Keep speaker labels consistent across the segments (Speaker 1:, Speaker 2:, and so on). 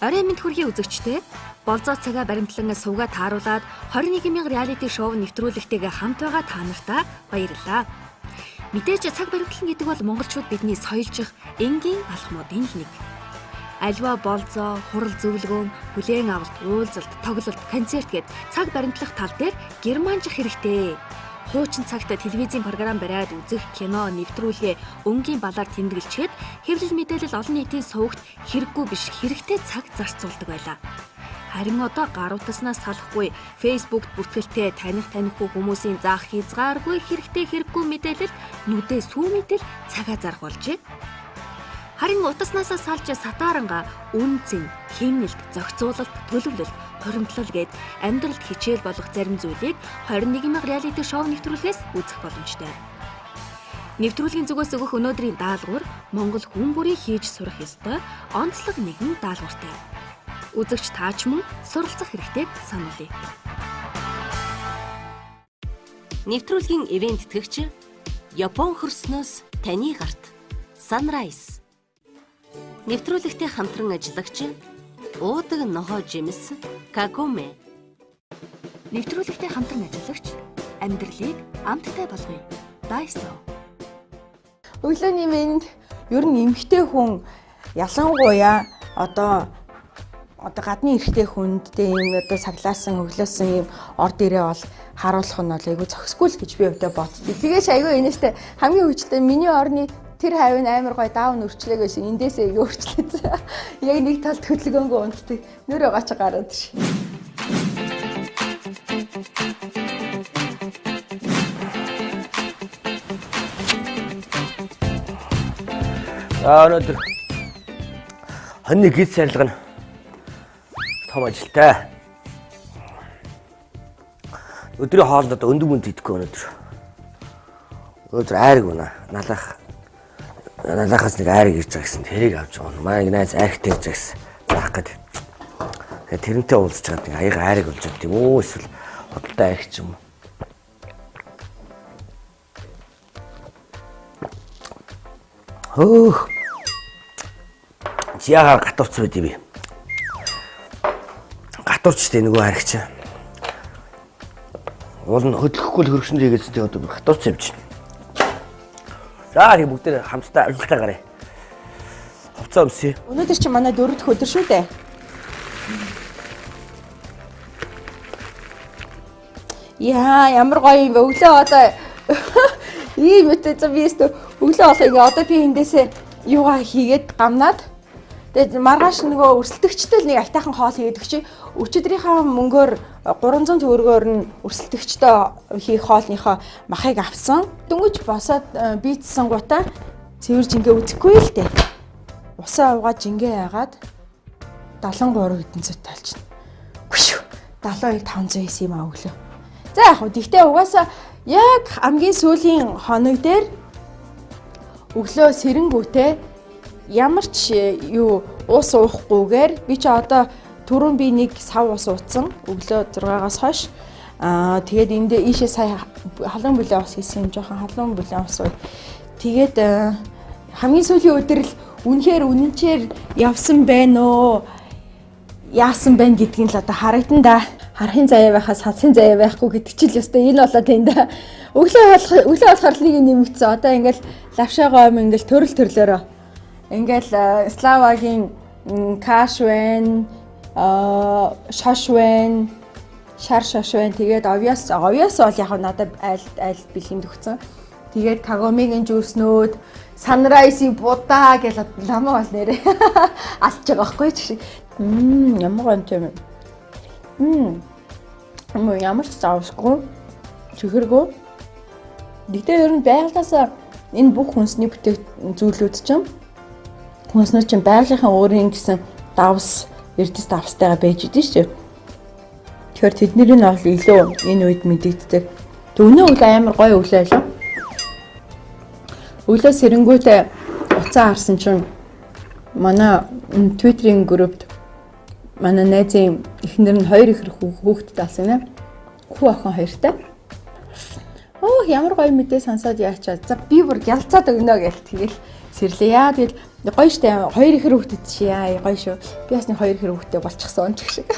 Speaker 1: Орой мэнд хүргийн үзэгчтэй болзоо цагаа баримтлан сувгаа тааруулаад 21,000 реалити шоу нэвтрүүлэгтэйгээ хамт байгаа та нартаа баярлалаа. Мэдээж цаг баримтлан гэдэг бол монголчууд бидний соёлжих энгийн алхмуудын нэг. Альва болзоо, хурал зөвлөгөөн, хүлээн авалт, уулзалт, тоглолт, концерт гэд цаг баримтлах тал дээр германжих хэрэгтэй. Хуучин цагт телевизийн програм бариад үзэх, кино, нэвтрүүлгээ өнгийн балаар тэмдэглэчихэд хэвлэл мэдээлэл олон нийтийн сувагт хэрэггүй биш хэрэгтэй цаг зарцуулдаг байлаа. Харин одоо гар утаснаас салахгүй Facebook бүртгэлтэй танихгүй хүмүүсийн заах хязгааргүй хэрэггүй мэдээлэл нүдээ сүүмэтэл цагаа зарах болжээ. Харин утаснаас салж сатааранга үнцэн, химнэлт, зохицуулалт, төлөвлөлт, хоримтлал гээд амьдралд хичээл болох зарим зүйлийг 21,000 реалити шоу нэвтрүүлгээс үзэх боломжтой. Нэвтрүүлгийн зүгээс өгөх өнөөдрийн даалгавар Монгол хүн бүрийн хийж сурах ёстой онцлог нэгэн даалгавартай. Үзэгч таач мөн суралцах хэрэгтэйг сануулъя. Нэвтрүүлгийн ивент тэтгэгч Япон хөрснөөс таны гарт Sunrise. Нэвтрүүлэгтээ хамтран ажиллагч Уудаг нохоо Жимс Какоме. Нэвтрүүлэгтээ хамтран ажиллагч амьдралыг амттай болгоё. Дайсо.
Speaker 2: Өглөөний мэнд ер нь эмэгтэй хүн ялангуяа одоо гадны эрэгтэй хүндтэй юм одоо саглаасан өглөөсөн юм орд ирээ бол харуулах нь бол айгүй зохисгүй л гэж би өвдө бодчих. Тэгээс айгүй энэштэй хамгийн хүчтэй миний орны тэр хавийн амар гой даав нүрчлэг байсан. Эндээсээ ийг өөрчлөсөн. Яг нэг талд хөдөлгөөнгөө унтдаг. Нөрөө гаач гараад ш.
Speaker 3: Өнөөдөр хоньны гид сарилга нь том ажилтай. Өдрийн хоолнд одоо өндөг мөнд идэхгүй өнөөдөр айраг байна. Налахаас нэг айраг ирж байгаа гэсэн тэрийг авч байгаа. Манай найз айрагтай ирж байгаа гэсэн заах гээд. Тэгээд тэрнтэй уулзч байгаа нэг аяга айраг болж байгаа юм уу эсвэл худалдаа айрагч юм уу? Хөөх. Яагаад гатурч байд юм бэ? Гатурчтэй нөгөө айрагч. Уул нь хөдлөхгүй л хөргөшн хийгээстэй одоо гатурч явж байна. За тийм бүгд хамтдаа арилгахтаа гараа. Хувцас өмсөе.
Speaker 2: Өнөөдөр чи манай 4 дахь өдөр шүү дээ. Яа, ямар гоё юм бэ? Өглөө одоо ийм үтэй за биэс өглөө болоо ингээ одоо би эндээсээ юугаа хийгээд гамнаад тэгээд маргааш нөгөө өрсөлдөгчтэй л нэг айтайхан хоол хийгээд өгчи. Өчигдрийнхаа мөнгөөр 300 төгрөгөөр нь өрсөлдөгчтэй хийх хоолныхоо махыг авсан. Дөнгөж босоод бийцсэн гутаа цэвэр жингээ үзэхгүй л дээ. Усаа уугаад жингээ яагаад 73 хэдэн цут талчихна. Гүшүү 72509 юм аа өглөө. За яг хөө тэгтээ угаасаа яг хамгийн сүүлийн хоног дээр өглөө сэрэнгүүтээ ямар ч юу уус уухгүйгээр би чи одоо түрүүн би нэг сав ус ууцсан өглөө 6-аас хойш. Тэгээд эндээ ийшээ сая халуун бүлээн ус хийсэн юм жоохон халуун бүлээн ус уу. Тэгээд хамгийн сүүлийн өдөр л үнэнчээр явсан байна уу? Яасан байна гэдгийг л одоо харагдан да. Харахын заяа байхаас хадсын заяа байхгүй гэдэг чил ёстой энэ болоо тийм да. Өглөө болохоор нэг нэмэгдсэн. Одоо ингээл лавшагаа юм ингээл төрлөөрөө. Ингээл Славагийн каш байна, шаш байна, шар шаш байна. Тэгээд овёс бол яг надад айл бэлгэнд өгсөн. Тэгээд Кагомигийн жүүснүүд, Sunrise-ийн будаа гэж ламаа бол нэрээ алж байгаа байхгүй ч. Ямар гонтой юм. Ямар ч заавшгүй. Чихэргүй. Дэгдээ ер нь байгалиасаа энэ бүх хүнсний зүйлүүд чинь хүнснүүд чинь байгалийнхаа өөрийн гэсэн давс, эрдэс давстайгаа байж идэв шүү. Тэгэхээр тэдний нь бол илүү энэ үед мэдэгддэг. Төвнөө үл амар гоё өглөө байлаа. Өглөө сэрэнгүүтээ уцаа харсан чинь манай Twitter-ийн группт манай найзын эхнэр нь 2 ихэр хүүхэдтэй алсан нэ. Хүү охин 2-тай. Ямар гоё мэдээ сонсоод яачаа. За би бүр гялцаад өгнө гэл тэгэл Сэрлээ. Яа тэгэл гоё штэ. 2 ихэр хүүхдэд чи яа гоё шүү. Би бас нэг 2 ихэр хүүхдэд болчихсон ч гэх шиг.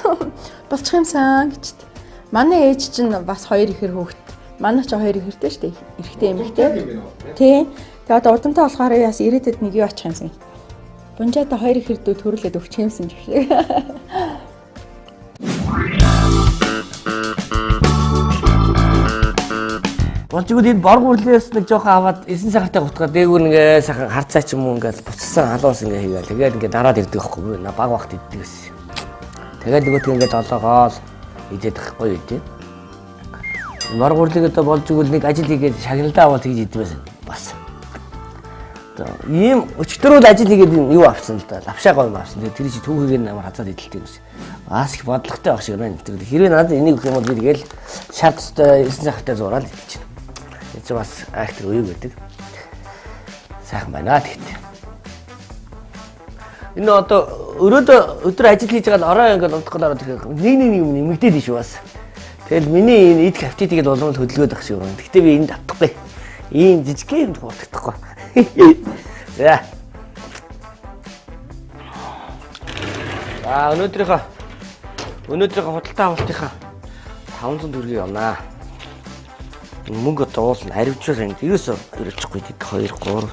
Speaker 2: Болчих юмсан гэж. Манай ээж чинь бас 2 ихэр хүүхд. Манай ч 2 ихэртэй штэ. Эрэгтэй эмэгтэй. Тий. Тэгээ одоо удамтай болохоор яас ирээдүйд нэг юу очих юмсан. Бунжаата 2 ихэрдүү төрүүлээд өгчих юмсан гэх шиг.
Speaker 3: Болжгоо энэ борг үрлээс нэг жоохон аваад 9 сартай гутгаа дээгүүр ингээ сайхан харцаа ч юм уу ингээл буцсан халуус ингээ хийгээл. Тэгээд ингээ дараад ирдэг байхгүй юу? Баг багт иддэг гэсэн. Тэгээд нөгөөт ингээ долоогоол идээд байхгүй юу тийм. Борг үрлийг одоо болжгоо нэг ажил хийгээд шагналдаа аваад хийж идэв байсан. Бас. Одоо ийм өчтөрөөл ажил хийгээд юу авсан л да. Лавшаа гоё юм авсан. Тэгээд тэр чи түүхийг намайг хазаад идэлтэй юм шиг. Бас их бодлоготой байх шиг байна. Хэрвээ надад энийг өгөх юм бол би тэгэл шат 9 сартай зураал идчихнэ. Эцэг бас актер уу гэдэг. Сайхан байна тэгтээ. Энэ одоо өдөр ажил хийж байгаа л орой ингээд унтахгүй ороод ирэх нэг юм нэмэгдээд иш бас. Тэгэл миний энэ идэх аппетитийг болгоно хөдөлгөөд ах шиг байна. Гэхдээ би энд автахгүй. Ийм жижигхэн юм хурдтахгүй. За. Өнөөдрийнхөө худалдаа авалтынхаа 500 төгрөгийг авнаа. Мөнгө одоо уулна харивчвал ингэ ерөөсөө ирэлчихгүй тийм 2 3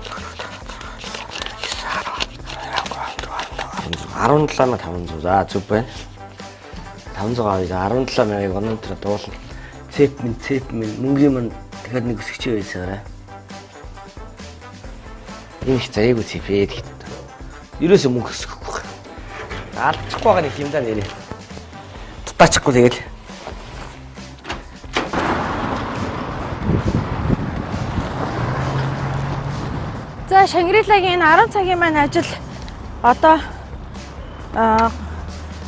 Speaker 3: 17,500 за зүг байна. 500 17,000-ыг өнөөдөр дуулна. Цэп минь мөнгөний мань дахиад нэг өсгч байсаарай. Энэ их заяагүй цэпээд хэд. Ерөөсөө мөнгө өсөхгүй. Алдчихгүй байгаа нэг юм даа нэрээ. Тутаачихгүй тэгэл.
Speaker 2: За Шангрилагийн 10 цагийн маань ажил одоо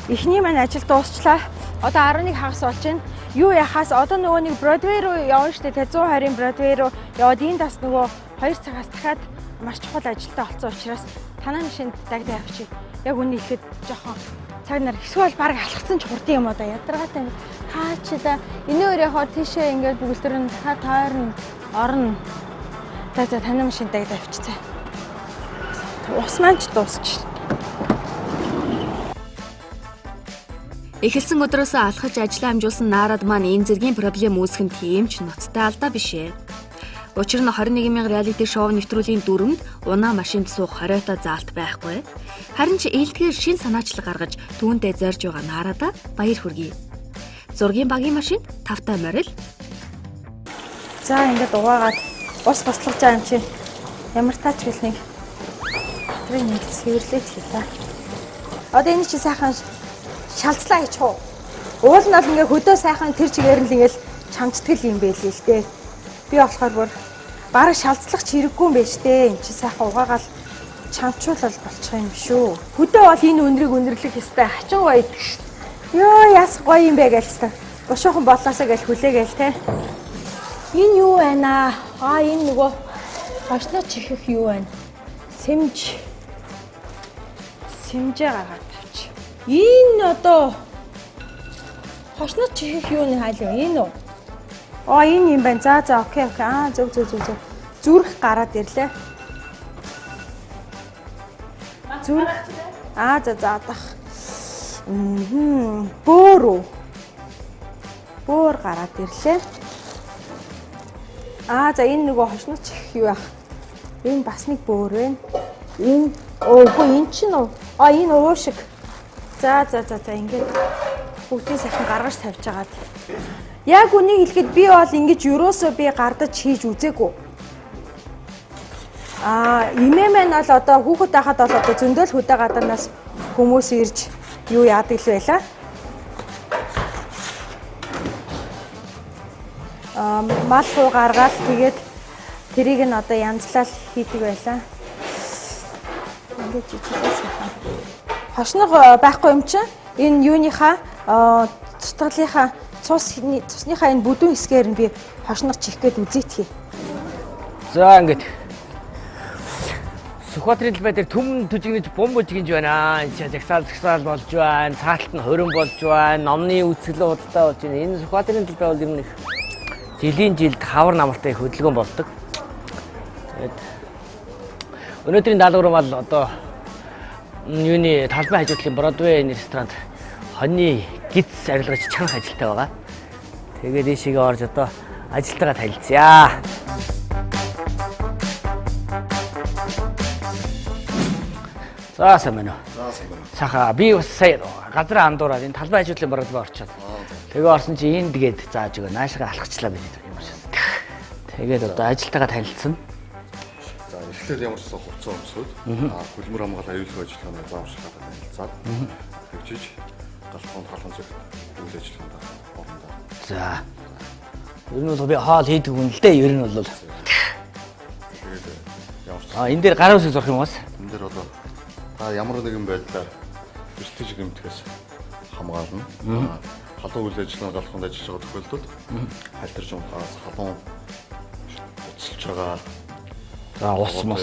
Speaker 2: эхний маань ажил дуусчлаа. Одоо 11 хагас болж байна. Юу яхаас одоо нөгөө нэг Бродвей руу явна штэ. 120-ын Бродвей руу яваад энэ тас нөгөө 2 цагаас дахиад маш чухал ажилтаа олцсон учраас танаа машинд дагдаг авчи. Яг үнийг ихэд жоохон цаг нар эсвэл баг алхсан ч хурдан юм одоо ядаргаатай хаач да энэ өөр яхаа тийшээ ингээд бүгдэрэн дахиад тойрно орно. За танаа машинд дагдаг авчицаа. Ус маань ч дуусч.
Speaker 1: Эхэлсэн өдрөөс алхаж ажиллаа амжуулсан наарад маань энэ зэргийн проблем үүсгэн тийм ч ноцтой алдаа бишээ. Учир нь 21,000 реалити шоу нэвтрүүлгийн дүрмд унаа машинд суух хориотой заалт байхгүй. Харин ч ээлтгэр шин санаачлаг гаргаж түүндээ зорж байгаа наарадаа баяр хүргэе. Зургийн багийн машинд тавтай морил.
Speaker 2: За ингээд угаагаад ус бослогож байгаа юм чи. Ямар таач бил нэг тэрийг нэг цэвэрлээд хэлээ. Одоо энэ чи сайхан шалцлаа хийчих уу? Уул нь бол ингээ хөдөө сайхан тэр чигээр л ингээл чамцтгэл юм байлээ л дээ. Би болохоор бүр бараг шалцлах чирэггүй юм байж тээ. Энд чи сайхан угаагаал чамчуулал болчих юм шүү. Хөдөө бол энэ өнрийг өнөрлөх ёстой хачин гоё идэх шүү. Йоо яс гоё юм бэ гэлцтэй. Бушуухан болоосоо гэл хүлээгээл те. Энэ юу байна аа? Энэ нөгөө хошноо чихэх юу байна? Сэмжээ гаргаад тавьчих. Энэ одоо хошноо чихэх юу нэг хаалаа энэ үү? Энэ юм байна. За окей. Зөв. Зүрх гараад ирлээ. Зүрх. За дах. Бөөр гараад ирлээ. За энэ нөгөө хошноо чихэх юу ах? Энэ бас нэг бөөр байна. Энэ энэ чинь энэ уушиг. За ингээд бүгдийг сайхан гаргаж тавьж агаад. Яг үнийг хэлэхэд би бол ингэж ерөөсөө би гардаж хийж үзээгүй. Имээ маань бол одоо хүүхэд байхад бол одоо зөндөөл хөдөө гадаанаас хүмүүс ирж юу яадаг л байла. Мал хуу гаргаад тэгээд тэрийг нь одоо янзлал хийдэг байла. Ингээд жижигээс хаа. Хошног байхгүй юм чинь энэ юуныхаа цутгалынхаа цусныхаа энэ бүдүүн хэсгээр нь би хошног чих гээд үзээтгэе.
Speaker 3: За ингээд Сүхбаатарын талбай дээр төмөн төжигнэж бомбож гинж байна. Жагсаал болж байна. Цааталт нь хорин болж байна. Номны үсгэлэн худалдаа болж байна. Энэ Сүхбаатарын талбай бол юм нэг жилд хавар намартай хөдөлгөөн болдог. Өнөөдрийн даалгавар бол одоо юуны талбай хажуудлын Бродвей ресторанд хоньны гидс арилгаж чанах ажилтай байгаа. Тэгээд ийшээгээ орж одоо ажилтайгаа танилцъя. За сайн байна уу?
Speaker 4: За сайн байна.
Speaker 3: Саха би бас сая газар андуураад энэ талбай хажуудлын Бродвей орчоод. Тэгээ орсон чи энд гээд зааж өгөө. Наашгаа алхачлаа бид юм шиг. Тэгээд одоо ажилтайгаа танилцсан.
Speaker 4: За эхлээд ямар ч сан хувцас өмсөд хөлмөр хамгаалал аюулгүй ажиллагааны зааварчилгаанд танилцаад тэгжиж галхуунд халуун зэрэг үйл ажиллагаанд орондоо.
Speaker 3: За. Ер нь бол би хоол хийдэг хүн л дээ. Ер нь бол.
Speaker 4: Тэгээд ямар ч
Speaker 3: Энэ дээр гар үсэг зурх юм уус.
Speaker 4: энэ дээр одоо та ямар нэгэн байдлаар бэртэж гэмтгээс хамгаална. Халуун үйл ажиллагааны галхуунд ажиллаж байгаа тохиолдолд хальтарч унахаас халуун уцалж байгаа
Speaker 3: За ус мос.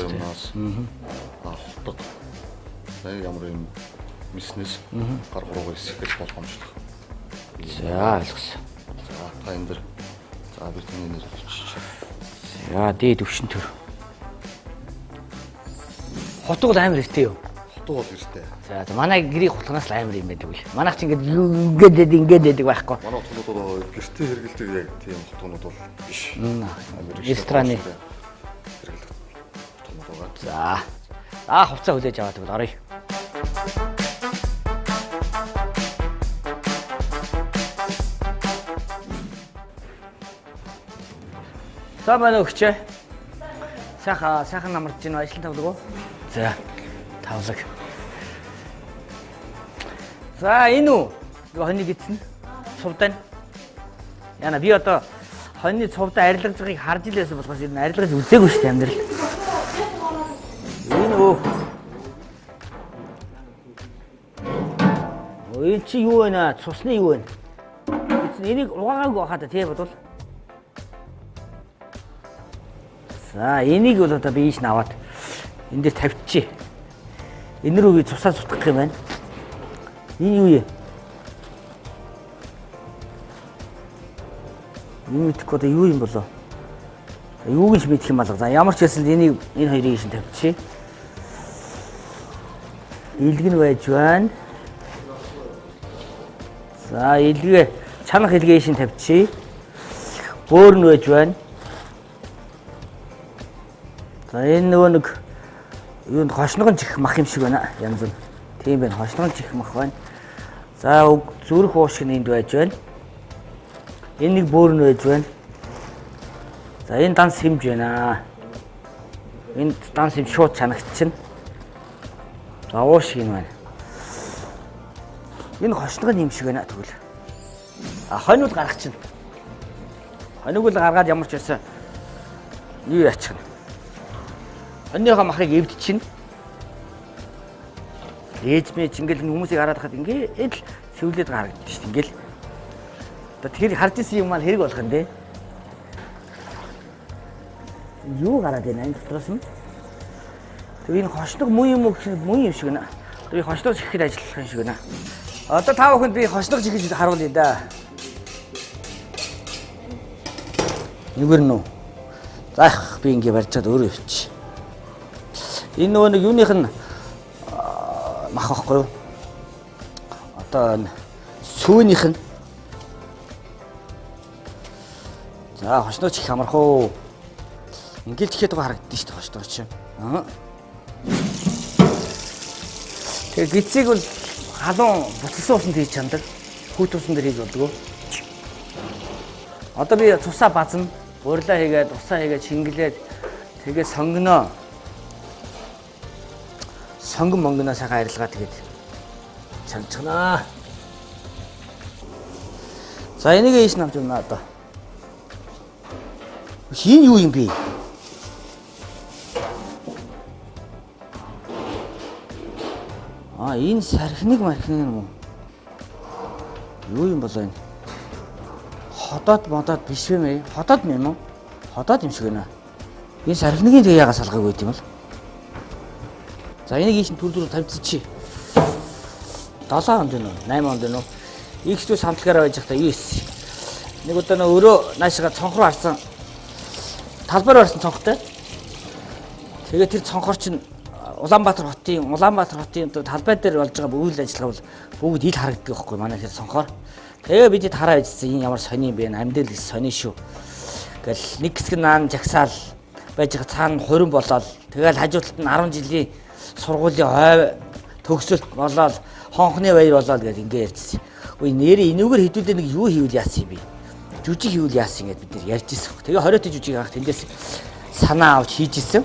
Speaker 4: Хотод ямар юм бизнес гар хуруугаа эсэхэж боломжтой.
Speaker 3: За ойлгосон.
Speaker 4: За та энэ дэр за би таны нэр бичиж.
Speaker 3: За дээд өвшин төр. Хотог л амар ихтэй юу?
Speaker 4: Хотоо бол эртээ.
Speaker 3: За манай гэрийн хулганаас л амар юм байдаг үл. Манайх ч ингээд байдаг байхгүй.
Speaker 4: Манай хотнууд бол гэртээ хэрэгэлдэг яг тийм хотнууд бол биш.
Speaker 3: Рестораны. За. Хувцас хүлээж аваад тэгвэл оръё. За байна уу хчээ. Сайхан намарч гин ажил тавлаг уу? За. Тавлаг. За энэ үү? Хоньны гидсэн. Цувдан. Яна би одоо хоньны цувдан арилгаж байгааг харж илээсэн болохоос энэ арилгаж үзээгүй шүү дээ амьдрал. Энэ үү? Ой чи юу вэ наа? Цусны юу вэ? Энийг угаагаагүй байхад тий бодвол. За энийг бол одоо би ийш наваад энэ дээр тавьчих. Энэ рүү би цусаа цутгах юм байна. Энэ юу юм? Энэ мэдхгүй одоо юу юм болоо? Юу гэж мэдэх юм болоо. За ямар ч байсан энийг энэ хоёрыг шин тавьчих. Илэг нь байж байна. За илгээ чанах илгээ шин тавьчих. Бөөр нь байж байна. За энэ нөгөө нэг юунд хошногон чих мах юм шиг байна. Янз бүр. Тийм байна. Хошногон чих мах байна. За зүрх уушиг нь энд байж байна. Энэ нэг бөөр нь байж байна. За энэ данс хэмж байна. Энэ данс хэмж шууд чанагч чинь. За уушиг юм байна. Энэ хошногон юм шиг байна тэгвэл. Хоньуул гарах чинь. Хоньуул гаргаад ямар ч байсан юу яачих нь. Хоньныхоо махыг эвд чинь. Ээж мэж ингээл хүмүүсийг хараад хахад ингээл сэвлээд гарагдчих шүү дээ ингээл. Одоо тэр харж исэн юм маань хэрэг болох юм дээ. Юу гараад байна энэ дотроос нь? Тэг энэ хошног муу юм уу муу юм шиг байна. Би хошног чихэхэд ажиллах юм шиг байна. Одоо та бүхэнд би хошног чихэж харуулъя да. Нүгэр нүү. Заах би ингэ барьчаад өөрөө өвч. Энэ нөгөө нэг юуных нь мах байхгүй юу? Одоо сүүнийх нь. За хошног чих амархуу. Ингээл чихээд байгаа харагддаг шүү дээ хошног чинь. Тэгээ гидсийг бол халуун буцалсан усанд хийж чандаг. Хүүт усан дээр хийж болдгоо. Одоо би цусаа базна, урьлаа хийгээд, усаа хийгээд шингэлээд тэгээ сонгоно. Сонгон монгоно сайхан арилгаа тэгээд чанчгнаа. За энийг ийш навж өгнө одоо. Энэ юу юм бэ? Энэ сархиныг мархиныг юм уу? Юу юм болоо энэ? Ходоод модоод биш вэ? Ходоод юм уу? Ходоод юм шиг байна. Энэ сархиныгийн тэгээ ягаа салгаагүй юм бол? За энийг ийш түр тавьчих. 7 хонд байна уу? 8 хонд байна уу? X2 самтлагаараа байж захта юу ийс. Нэг удаа нөө өөрөө наашгаа цонх руу харсан. Талбаар барьсан цонхтой. Тэгээ тэр цонхоор чинь Улаанбаатар хотын талбай дээр болж байгаа үйл ажиллагаа бол бүгд ил харагддаг байхгүй манай тэр сонхоор. Тэгээ бид хараа үзсэн энэ ямар сони юм бэ? Амьдэл сони шүү. Гэл нэг хэсэг наан жагсаал байж байгаа цаана хурин болоод тэгэл хажуудалд нь 10 жилийн сургуулийн хой төгсөлт болоод хонхны баяр болоод гэж ингэ ярьжсэн. Үгүй нэрээ энүүгээр хэдүүлээ нэг юу хийвэл яасан юм бэ? Жүжиг хийвэл яасан гэдээ бид нэр ярьж ирсэн. Тэгээ 20 жүжиг авах тэндээс санаа авч хийж ирсэн.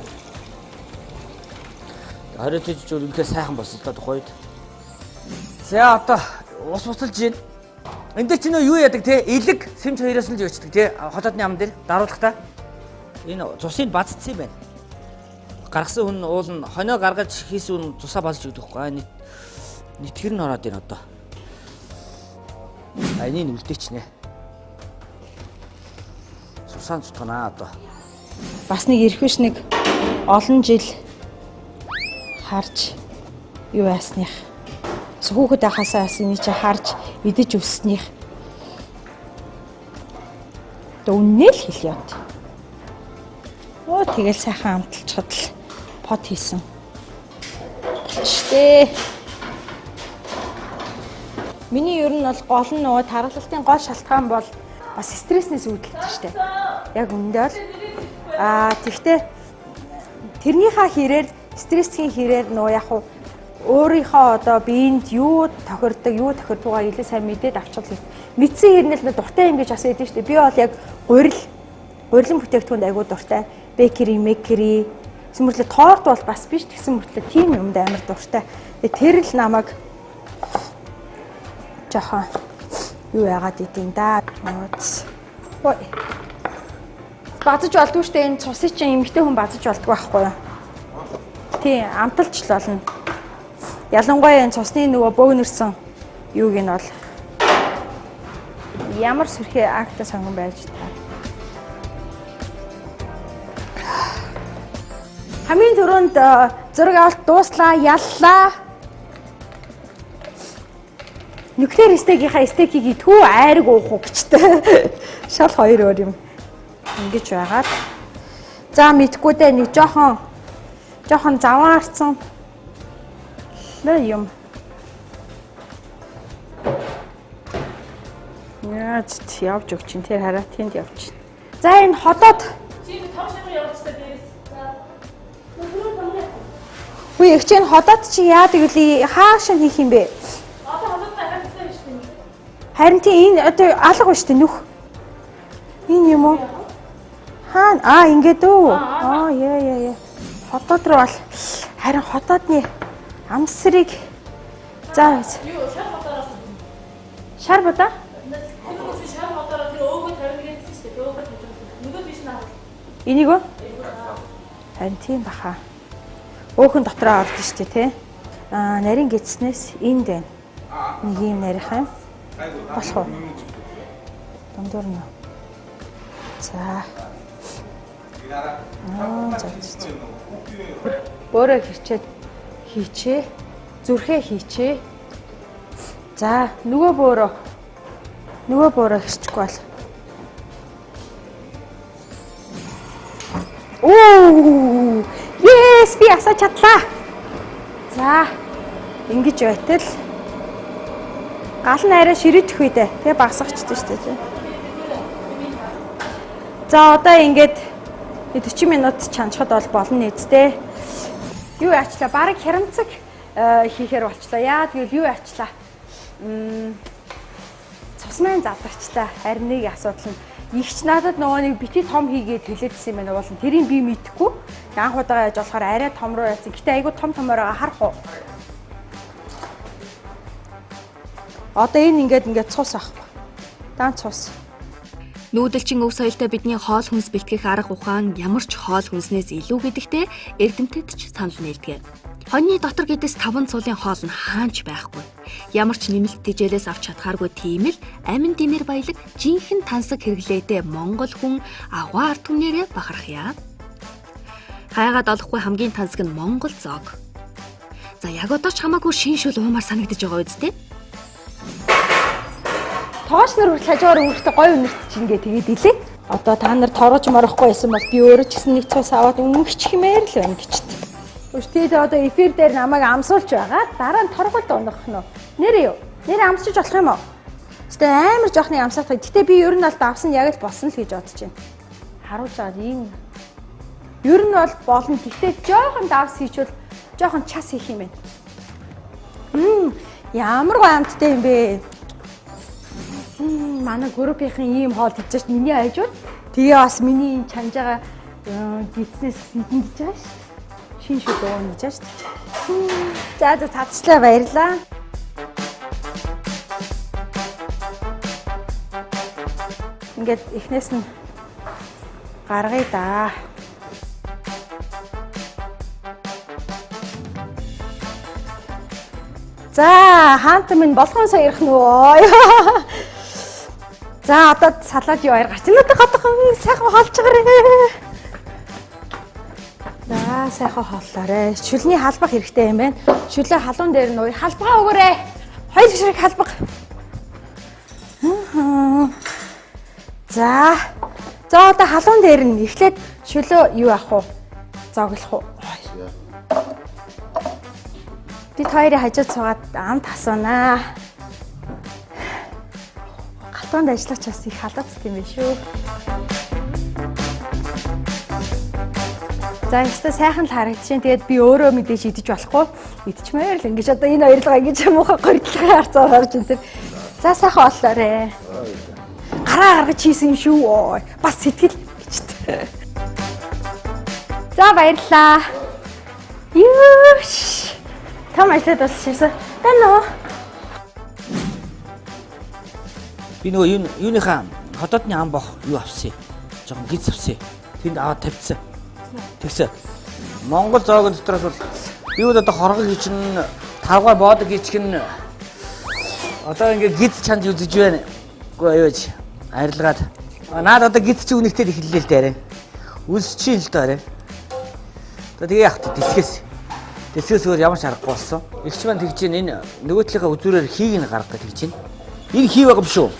Speaker 3: 20 жүжиг үнэхээр сайхан болсон та тухайд. За одоо ус буцалж гин. Энд дээр чи нөө юу яадаг те? Илэг сэмж хоёроос нь л явчихдаг те? Хотоодны ам дээр даруулахтаа. Энэ цусыг баццсан юм байна. Гаргасан хүн уул нь хонио гаргаж хийсэн хүн цусаа базж өгдөг байхгүй. Нийтгэр нь ороод ийн одоо. Энийг үлдээч нэ. Сусаан цутганаа одоо.
Speaker 2: Бас нэг ирэх биш нэг олон жил харж юу яасных. Хүүхэд байхасаа ясны чи харж идэж өснөх. Үннээ л хэл яд. Оо тэгэл сайхан амталчхад л под хийсэн. Штэ. Миний ер нь бол гол нь нөгөө тархалтын гол шалтгаан бол бас стресснээс үүдэлтэй штэ. Яг үндэ бол тэгтээ тэрнийхээ хэрээр стрессийн хэрээр нөгөө яг өөрийнхөө одоо биед юу тохирдгоогаа илүү сайн мэдээд авчихвал мэдсэн хэрнэл дуртай юм гэж асууж байдсан шүү дээ. Би бол яг гурилан бүтээгдэхүүнд айгуу дуртай. Бэкери, мэкери, сүмэрлээ торт бол бас биш тэгсэн мөртлөө тийм юмд амар дуртай. Тэр л намайг жоохон юу яагаад идэв да. Ой. Базаж болдгүй шүү дээ. Энэ цусыг чинь эмэгтэй хүн базаж болдгүй байхгүй юу? Тийм, амталч л болно. Ялангуяа энэ цусны нөгөө бөөгнөрсөн юуг нь бол ямар сүрхээ акта сонгон байж та. Хамгийн түрүүнд зураг авалт дууслаа, яллаа. Нуклеар стейкийнхаа стейкийг идэх үү, айраг уух уу гэжтэй. Шал хоёр өөр юм. Ингэж байгаад. За мэдгүй дээ нэг жоохон заван харцсан. Юм. Яаж явж өг чинь тэр хараа тэнд явж. За энэ ходоод. Чи том шимэг явуулчихсан дээрээс. Үгүй их чинь ходоод чи яадаг вэ? Хаашаа хийх юм бэ? Одоо ходоод харагдсан шүү дээ. Харин тийм энэ одоо алга ба шүү дээ нүх. Энэ юм уу? Хаана? Ингээд үү? Яа. Ходоод руу бол харин ходоодны амсрыг за юу шар ботороос шар бота шар ботороо тэр өөгөө тавьдаг гэсэн чинь өөгөө тавьдаг нөгөө биш наа энийг үү харин тийм баха өөхөн дотроо орж штэ тий нарийн гидснээс энд байна нэг юм нарих юм болох уу дундуур нь за өөрөө хэрчээд хийчээ зүрхээ хийчээ за нөгөө бөөрөө хэрчихгүй бол yes би асаа чадлаа за ингэж байтал гал нь арай ширэж өгөх үедээ тэгээ багсагчдээ шүү дээ за одоо ингэж 40 минут чанчхад бол болно нэзтэй. Юу яачлаа? Бараг хямцаг хийхээр болчлаа. Яа тэгвэл юу яачлаа? Цусмын задарчлаа. Харин нэг асуудал нь ихч надад нөгөө нэг бити том хийгээд хэлээдсэн юм байна уулын. Тэрийг би мэдэхгүй. Анх удаага яаж болохоор арай том руу яасан. Гэтэ айгүй томороо харах уу? Одоо энэ ингээд цус авахгүй. Дан цус.
Speaker 1: Нүүдэлчин өв соёлтой бидний хоол хүнс бэлтгэх арга ухаан ямар ч хоол хүнснээс илүү гэдэгтээ эрдэмтэд ч санал нийлдэг. Хоньны дотор гэдэс 5 цулын хоол нь хаанч байхгүй. Ямар ч нэмэлт тэжээлээс авч чадхааргүй тийм л амин димэр баялаг жинхэнэ тансаг хэрэглээтэй монгол хүн аваа ард түмнэрээ бахархъя. Хайгаад олохгүй хамгийн тансаг нь монгол зоог. За яг одоо ч хамаагүй шиншүүл уумаар санагдаж байгаа үстэй.
Speaker 2: Тооч нар хүртэл хажуугаар өөртөө гоё үнэрт чинь ингээд тэгээд илээ. Одоо та нар торооч морохгүй байсан бол би өөрөө ч гэсэн нэг цус аваад өнгөч хэмээр л байна гэжтэй. Өштэй одоо эфир дээр намайг амсуулж байгаа. Дараа нь торгуулд ундах нь уу? Нэр юу? Нэр амсчих болох юм уу? Өштэй амар жоохны амсаах. Гэтэ би ер нь бол давсан яг л болсон л гэж бодож байна. Харуулж байгаа ийм. Ер нь бол болно. Гэтэ жоохон давс хийчихвэл жоохон час хийх юм байна. Ямар гоё амттай юм бэ? Манай группийнхэн ийм хоол хийж шít миний айжууд. Тэгээ бас миний чамж байгаа гидснээс хитэн гэж байгаа шít. Шин шүү дөө гэж байна шít. За цацчлаа баярлаа. Ингээд эхнээс нь гаргая да. За хаант минь болгон саярх нөө. За одоо салаад юу аяр гарч энэ гадхан сайхан хоолж байгаарэ. За сайхан хооллоорой. Шүлний халбах хэрэгтэй юм байна. Шүлээ халуун дээр нь ууя. Халбага өгөөрэй. Хоёр ширхэг халбага. За одоо халуун дээр нь эхлээд шүлөө юу авах уу? Зоглох уу? Бид хоёрын хажууд суугаад амт асуунаа. Галтгоонд ажиллах час их халууст юм биш үү? За яста сайхан л харагдчихээн. Тэгээд би өөрөө мэдээж идэж болохгүй. Идчихмээр л ингэж одоо энэ хоёрлага ингэж муухай горилдохын харцаар харж энэ. За сайхан оллоорой. Гараа гаргаж хийсэн юм шүү. Бас сэтгэл гэжтэй. За баярлаа. Юуш. Том ажлаад бас ширсэн. Тэнэ.
Speaker 5: Би нөгөө юуныхаа хотоодны ам бох юу авсан. Жохон гиз авсан. Тэнд аваад тавьчихсан. Тэгсэн. Монгол зоог дотроос бол би одоо хоргог гэж нь тавгаа боодог гэж нь одоо ингээ гиз чанд үзэж байна. Үгүй аюуж арилгаад. Наад одоо гиз чи үнэхтэй эхэллээ л дээ. Үлсчин л дээ. Тэгээ яах вэ? Тэсгээс өөр ямар ч аргагүй болсон. Игч маань тэгж энэ нөгөөдлийнхээ үзүүрээр хийг нь гаргах гэж тэгж байна. Энэ хий байгаа юм шүү.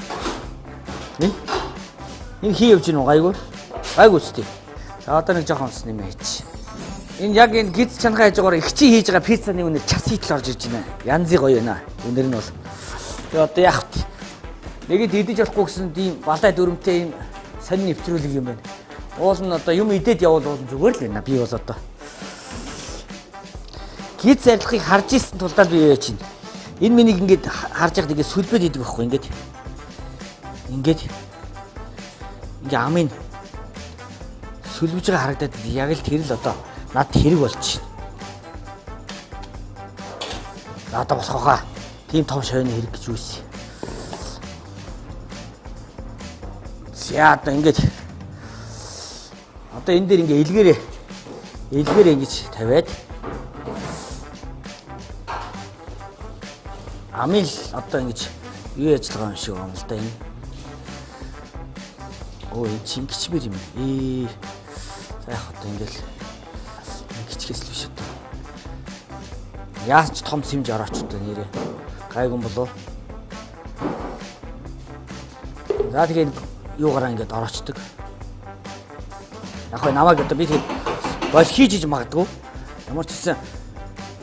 Speaker 5: Энэ хий явж гин үү гайгүй? Гайгүй үстэй. За одоо нэг жоохон онцны юм хийч. Энэ яг энэ гиз чангаа хажуугаар игчи хийж байгаа пиццаны үнээр час хийтэл орж ирж байна. Янзын гоё байна. Үнээр нь бол. Тэгээ одоо яах вэ? Нэгэд идэж болохгүй гэсэн тийм балай дүрмтэй юм сонин нэвтрүүлэг юм байна. Уул нь одоо юм идээд явуул зүгээр л байна. Би бол одоо гиз арилгахыг харж исэн тулдаа би юу яач чинь. Энэ миний ингээд харж байхад ингээд сүлбэд идэг байхгүй ингээд амын сүлбэж байгаа харагдаад яг л тэр л одоо над хэрэг болж байна. Одоо босгохоо. Тийм том шойны хэрэг гэж үүс. За одоо ингээд одоо энэ дээр ингээд илгээрээ ингэж тавиад амил одоо ингэж юу яаж байгаа юм шиг байна л да энэ. Оо энэ чинь гिचмэр юм. За яг одоо ингээл гिचгээс л биш одоо. Яаж ч том симж орооч одоо нэрээ. Гайгүй болов. За тэгээд юугаараа ингээд ороочдөг. Яг хөө намайг одоо би тэгээд бол хийж магадгүй. Ямар ч гэсэн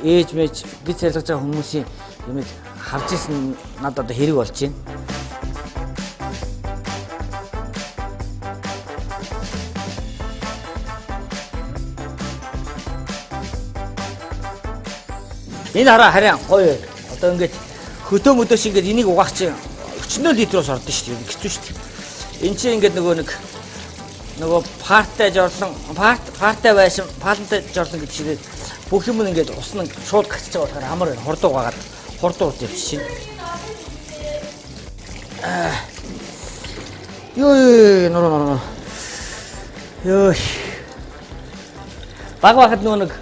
Speaker 5: ээж мэж гиз арилгаж байгаа хүмүүсийн юмд харж исэн надад одоо хэрэг болж байна. Энэ хараа гоё. Одоо ингээд хөдөө мөдөөш ингээд энийг угаах чинь 40 литрээс ордон шүү дээ. Хэцүү шүү дээ. Энд чинь ингээд нөгөө партай жорлон партай байшин палантай жорлон гэж шиг бүх юм ингээд усна шууд гацж байгаа болохоор амар хурд угаагаад хурд явчихшин. Ёо. Баг багт нэг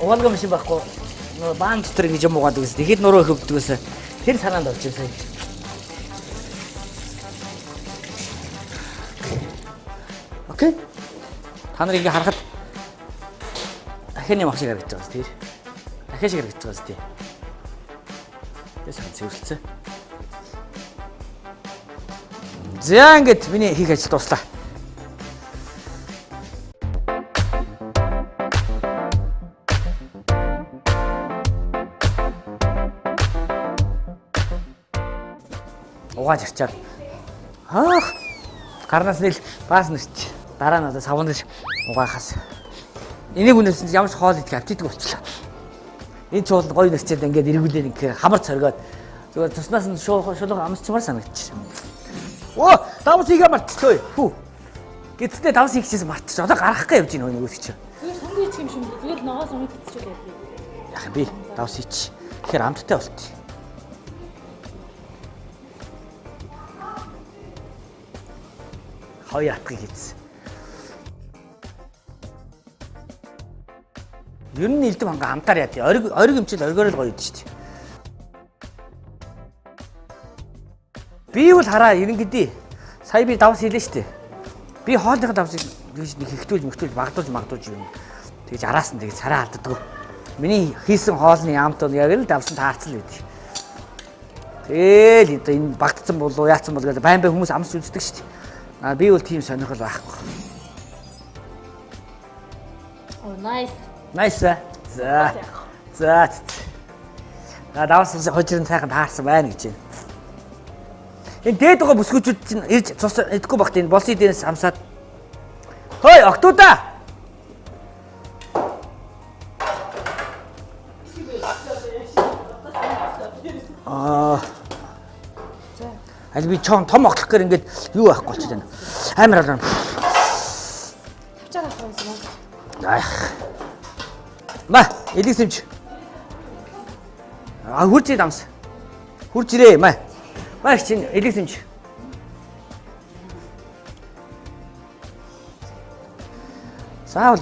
Speaker 5: угаалгын машин байхгүй. Нөө баан дотор ингэж юм угаадаг гэсэн. Тэгэхэд нуруу хөвдгөөс тэр санаанд орж ирсэн. Окей. Та нарыг ингэ харахад ахины мах шиг харагдаж байгаа тест. Ахи шиг харагдаж байгаа тест. Яасан цэвэрлцээ. За ингэж миний хийх ажил дуслаа. угааж ирчаад. Хаах. Гарнаас нэг баас нэрч. Дараа нь одоо савнаж угаахаас. Энийг үнэсэн ямар ч хоол идэх аппетитгүй болчихлоо. Энэ ч бол гоё нэрчээд ингээд эргүүлээд ингээд хамар цоргоод зүгээр туснаас нь шулууг амсчмаар санагдчих. Оо, давс игээ мартчихлоо. Хүү. Гэтэл давс хийчихсэн мартчих. Одоо гаргахгүй явж байна нөгөө чи.
Speaker 1: Зүгээр сонгоо ичих юм шиг үү? Зүгээр ногоо сонгож идчихэл яа.
Speaker 5: Яах би давс хийчих. Тэгэхээр амттай болт. Хоёр атгыг хийсэн. Ер нь элдэм ханга амтаар яа тий. Ориг юмчил оргоор л гоё идэв шүү дээ. Би бол хараа ерөнхийдөө сая би давс хийлээ шүү дээ. Би хоолныхаа давсыг нэг хэвтүүлж магдуулж юм. Тэгэж араас нь тэгж царай алддаг. Миний хийсэн хоолны амт бол яг л давсан таарцал байдаг. Тэгэл энэ багтцсан болов яатсан бол гэж байн хүмүүс амсч үздэг шүү дээ. Би бол тийм сонирхол байхгүй.
Speaker 1: Оо nice.
Speaker 5: Nice. За. Давс хожирн сайхан таарсан байна гэж байна. Энэ дээд байгаа бүсгүүчүүд чинь ирж цус идэхгүй багт энэ болсон дээрээс амсаад. Хөөе, октоуда. Аль би том оглох гэр ингээд юу байхгүй болчиход байна. Амар болоо.
Speaker 1: Тавчаад авах юм уу?
Speaker 5: Аах. Ба, элисэмч. Хурж идамс. Хурж ирээ, маа. Маш чин элисэмч. Заавал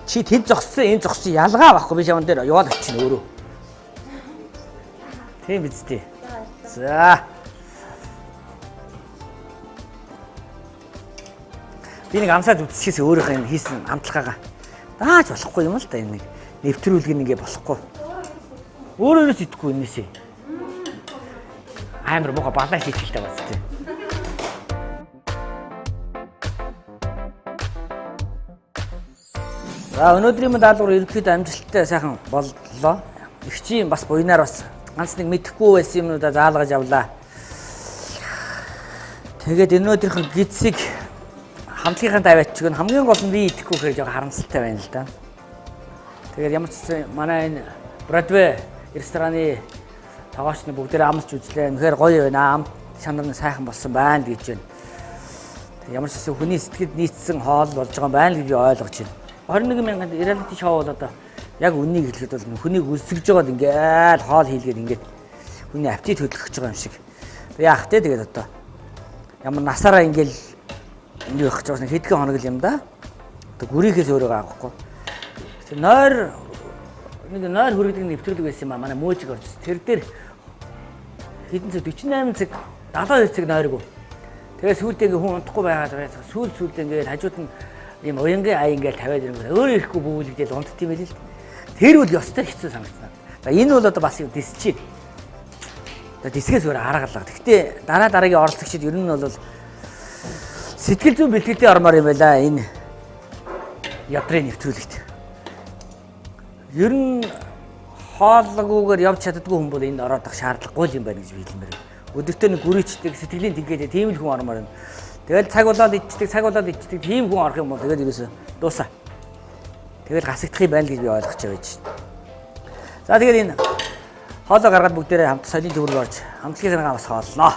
Speaker 5: чи тэд зогссон, энэ зогссон ялгаа байхгүй би шаван дээр яваад очино өөрөө. Тийм биз дээ. За. Би нэг амсаад үтсчихээс өөрийнхөө энэ хийсэн амтлагаагаа дааж болохгүй юм л да энэ нэг нэвтрүүлэг нэгэ болохгүй. Өөрөөс идэхгүй энэсээ. Амар муухай балаа хийхэлтэй бас тийм. За өнөөдрийн даалгавар ерөнхийдөө амжилттай сайхан боллоо. Игчийн бас буйнаар бас ганц нэг мэдэхгүй байсан юмнуудаа заалгаж авлаа. Тэгээд өнөөдрийнх нь гидсийг хамтлагийнхаа даваач гэн хамгийн гол нь би идэхгүй хэрэг жоо харамсалтай байна л да. Тэгээд ямар ч гэсэн манай энэ Бродвей рестораны тоглогчны бүгдээ амсч үзлээ. Үнэхээр гоё байна. Амт чанар нь сайхан болсон байна гэж байна. Ямар ч гэсэн хүний сэтгэлд нийцсэн хоол болж байгаа юм байна гэж би ойлгож байна. 21,000 reality show бол одоо яг үннийг хэлэхэд бол хүнийг үсгэж байгаад ингээд хоол хийлгээд ингээд хүний аппетит хөдөлгөж байгаа юм шиг. Яах те тэгээд одоо ямар насаараа ингээд энэ явах гэж байгаа хэдхэн хоног л юм да. Одоо гүрийнхээс өөрөө авахгүй. Тэр нойр хүргэдэг нэвтрүүлэг байсан юм аа. Манай мөөжиг орж. Тэр дээр хэдэн цаг 48 цаг 72 цаг нойргүй. Тэгээ сүүлдээ ингээ хүн унтахгүй байгаад байгаа. Сүүлдээ ингээ хажууд нь ийм уянгийн ая ингээл тавиад ирэнгүүт өөрөө ирэхгүй бүүлэгдэл унтд тийм байл л. Тэр үл ёстой хэцүү санагдсан. За энэ бол одоо бас юм дисчи. За дисгээс өөр аргалгаа. Гэхдээ дараагийн оролцогчид ер нь бол сэтгэл зүйн бэлтгэлийн ормоор юм байла энэ ядрын нэвтрүүлэгт. Ер нь хоолгүйгээр явж чаддгүй хүн бол энд ороодох шаардлагагүй юм байна гэж би хэлмээр байна. Өдөртөө нэг гүрийчдэг сэтгэлийн тэнхээтэй тийм л хүн ормоор байна. Тэгэл цаг болоод ичдэг тийм хүн орох юм бол тэгэл ерөөсө дуусаа. Тэгэл гасагдах юм байна гэж би ойлгож байгаа юм. За тэгэл энэ хоолоо гаргаад бүгдээрээ хамт соёлын төвөрөөр орж хамтлагийн санаагаа бас хоолноо.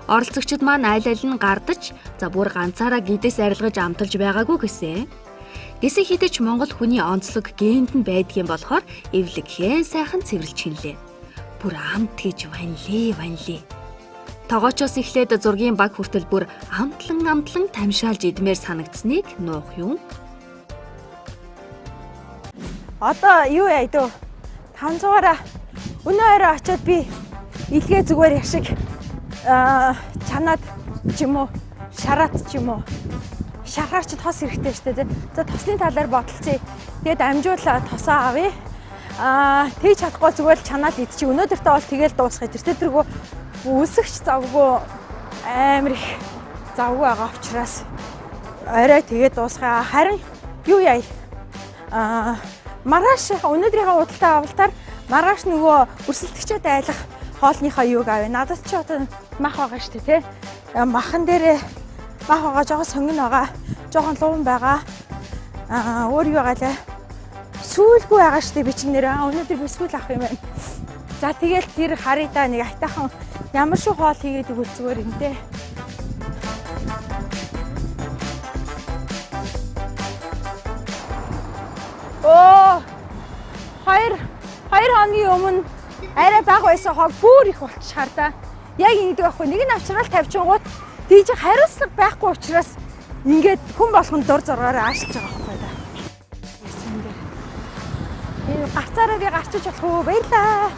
Speaker 1: Оролцогчид маань аль аль нь гардаж, за бүр ганцаараа гидээс арилгаж амталж байгаагүй гэсэн. Гэсэн хідэж Монгол хүний онцлог генд нь байдгийн болохоор эвлэгхэн сайхан цэвэрлж хинлээ. Бүр амт гэж ванлээ. Тогоочоос эхлээд зургийн баг хүртэл бүр амтлан тамшаалж идмээр санагдсныг нуух юм.
Speaker 2: Одоо юу яа дөө 500-аараа өнөө орой очиод би илгээ зүгээр яг шиг чанаад ч юм уу шараад ч юм уу шаргаарч тос хэрэгтэй шүү дээ. За тосны талаар бодолцъя. Тэгээд амжуулаа тосоо авъя. Тэгж чадахгүй зүгээр л чанаад идчих. Өнөөдөртөө бол тэгэл дуусгая. Тэр үсгч завгүй амар их завгүй байгаа учраас орой тэгээд дуусгая. Харин юу яа маргааш өнөөдрийнхээ худалдаа авалтаар маргааш нөгөө өрсөлдөгчөд айлах хоолныхоо юуг авъя. Надад ч одоо мах байгаа шүү дээ, тэ. Махан дээрээ мах байгаа, жоохон сонгон байгаа, жоохон луун байгаа. Өөр юу байгаа лээ? Сүүлгүй байгаа шүү дээ би чинь нэрээ. Өнөөдөр би сүүл авах юм байна. За тэгэл тэр харъя нэг айтайхан ямар шүү хоол хийгээд игэл зүгээр юм дээ. Оо 2 хоногийн өмнө арай бага байсан хог бүр их болчихар да. Яг ингэдэг байхгүй. Нэг нь авчраал тавьчихгууд тийж хариуцлага байхгүй учраас ингээд хүн болгонд дур зоргоороо аашилж байгаа байхгүй да. Яасан дээр. Гарцаараа би гарчиж болох уу? Баярлаа.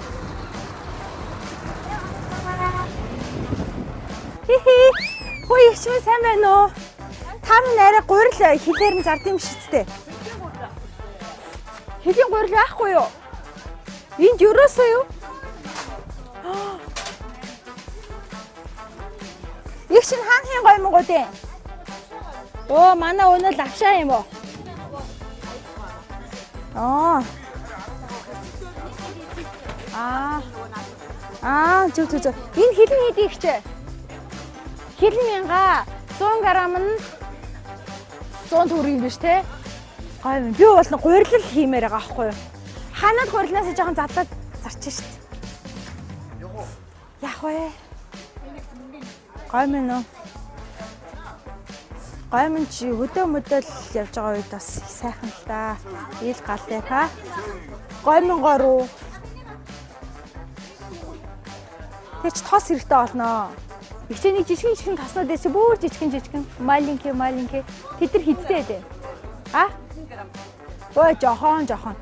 Speaker 2: Хихи. Хөөе ичмээ сайн байна уу? Та минь арай гурил хилээр нь зардсан юм шиг дээ. Хэлийн гурил байхгүй юу? Энд юусоо юу? Их шин хаанхын гой мгоо дээ. Оо манай өнөө лавшаа юм уу? Зүг. Энэ хилэн хийдэг ч. Хилэн 100 грамм нь 100 төгрөг юм биш те. Гой юм. Би бол гурилал хиймээр байгаа байхгүй юу? Ханаад гурилнаас жоохон задлаад зарчих шүү дээ. Яах вэ? Гой мэн үү? Гой мэн чи өдөө мөдөл явж байгаа үед бас сайхан л да. Ил гал дээр ха. Гой мэн горуу. Тэч тос хэрэгтэй олноо. Ихчээний жижигэн тоснууд дэс бүр жижигэн маленький тэд нар хидтэй дээ. Ой жохон.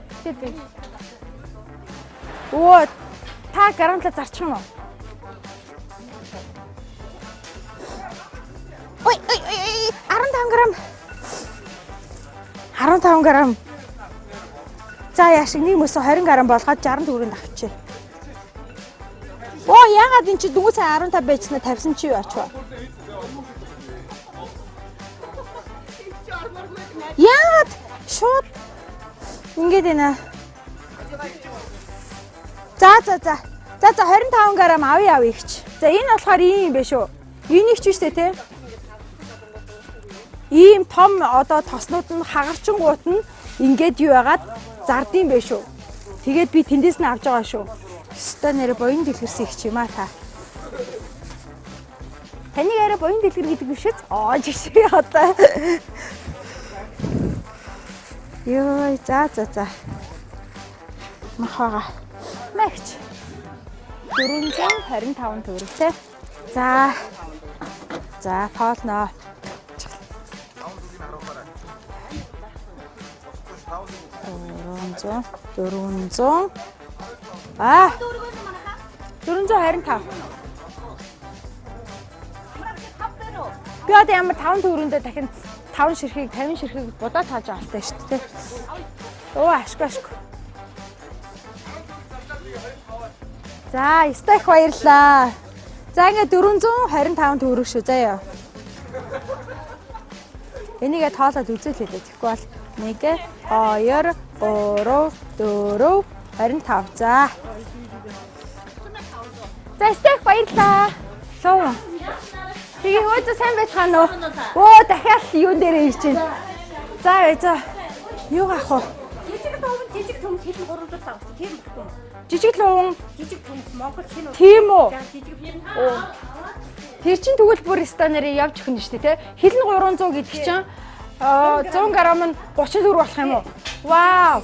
Speaker 2: Оо та гарамтла зарчих юм уу? Ой 15 грамм. За яашиг нэг мөсө 20 грамм болгоод 60 төгрөнд авчи. Оо яагаад эн чи дөнгөж сая 15 байцнаа тавьсан чи юу ачваа? Яагаад шууд ингээд ээ. За 25 грамм авъя ихч. За энэ болохоор ийм байх шүү. Энийг ч үстэй те. Ийм том одоо тоснууд нь хагарчингууд нь ингээд юу яагаад зардсан байх шүү. Тэгээд би тэндээс нь авч байгаа шүү. Өстой нэрэ боён дэлгэрсэн их ч юм аа та. Таны арай боён дэлгэр гэдэг биш үү? Жишээ одоо. Йой за. Махага. Магч. 425 төгрөгтэй. За тоолноо. 400. 425. Би одоо ямар 5 төгрөндөө дахин 50 ширхэг будаа тааж авалтай шүү дээ. Оо ашгүй. За, яста их баярлаа. За ингээ 425 төгрөг шүү заяа. Энийгээ тоолоод үзүүлээ тэгэхгүй бол 1 2 3 4 25. За. За, яста их баярлаа. Лоо. Тэгээ өөдөө сайн байцгаана уу? Оо дахиад юун дээр ирж байна. За. Юу авах вэ?
Speaker 6: Жижиг том хэл 3 дот авах. Тийм баггүй.
Speaker 2: Жижиг том
Speaker 6: Монгол шинэ.
Speaker 2: Тийм үү?
Speaker 6: Жижиг
Speaker 2: Тэр чин тэгвэл бүр стандарыг явж өгнө шүү дээ, тэ? Хэл нь 300 гэдэг чинь 100 грамм нь 30 төгрөг болох юм уу? Вау!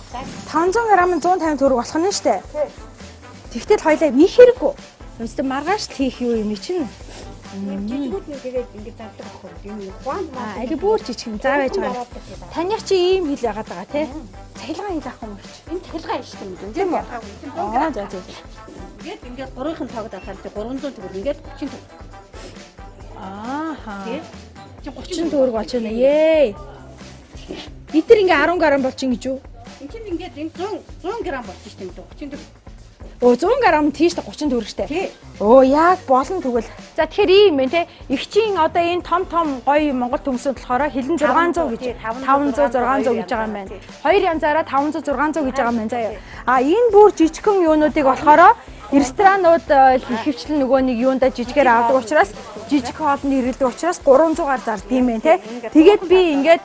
Speaker 2: 500 грамм нь 150 төгрөг болох нь шүү дээ. Тэгтэл хоёлаа их хэрэггүй. Өөртөө маргааш л хийх юу юм чинь?
Speaker 6: жижигүүд нь тэгээд ингэж авдаг байхгүй юм. Хуан
Speaker 2: ари бүр жижиг заа байж байгаа. Таних чи ийм хэл яагаад байгаа те? Цахилгаан хэл авах юм чи.
Speaker 6: энэ цахилгаан шүү дээ. Ингээд ялгаагүй.
Speaker 2: За.
Speaker 6: Ингээд 3-ын тоогд авахаар 300 төгрөг ингээд 30 төгрөг.
Speaker 2: Ааха.
Speaker 6: Чи
Speaker 2: 30 төгрөг болчихно. Ээ. Литр ингээ 10 грамм болчих гэж юу?
Speaker 6: энэ чинь ингээд 100 грамм болчих шүү дээ. 30 төгрөг.
Speaker 2: Оо 100 грамм тийш 30 төгрөгтэй.
Speaker 6: Тий.
Speaker 2: Оо яг болно тэгвэл. За тэгэхээр ийм байна те. Игчийн одоо энэ том гоё Монгол төмсөд болохоор хилэн 600 гэж 500 600 гэж байгаа юм байна. Хоёр янзаараа 500 600 гэж байгаа юм байна заяа. А энэ бүр жижигхэн юунуудыг болохоор ресторанууд ихэвчлэн нөгөө нэг юундаа жижигээр авдаг учраас жижиг хоолнд ирэлдэг учраас 300-аар зардаг юм байна те. Тэгээд би ингээд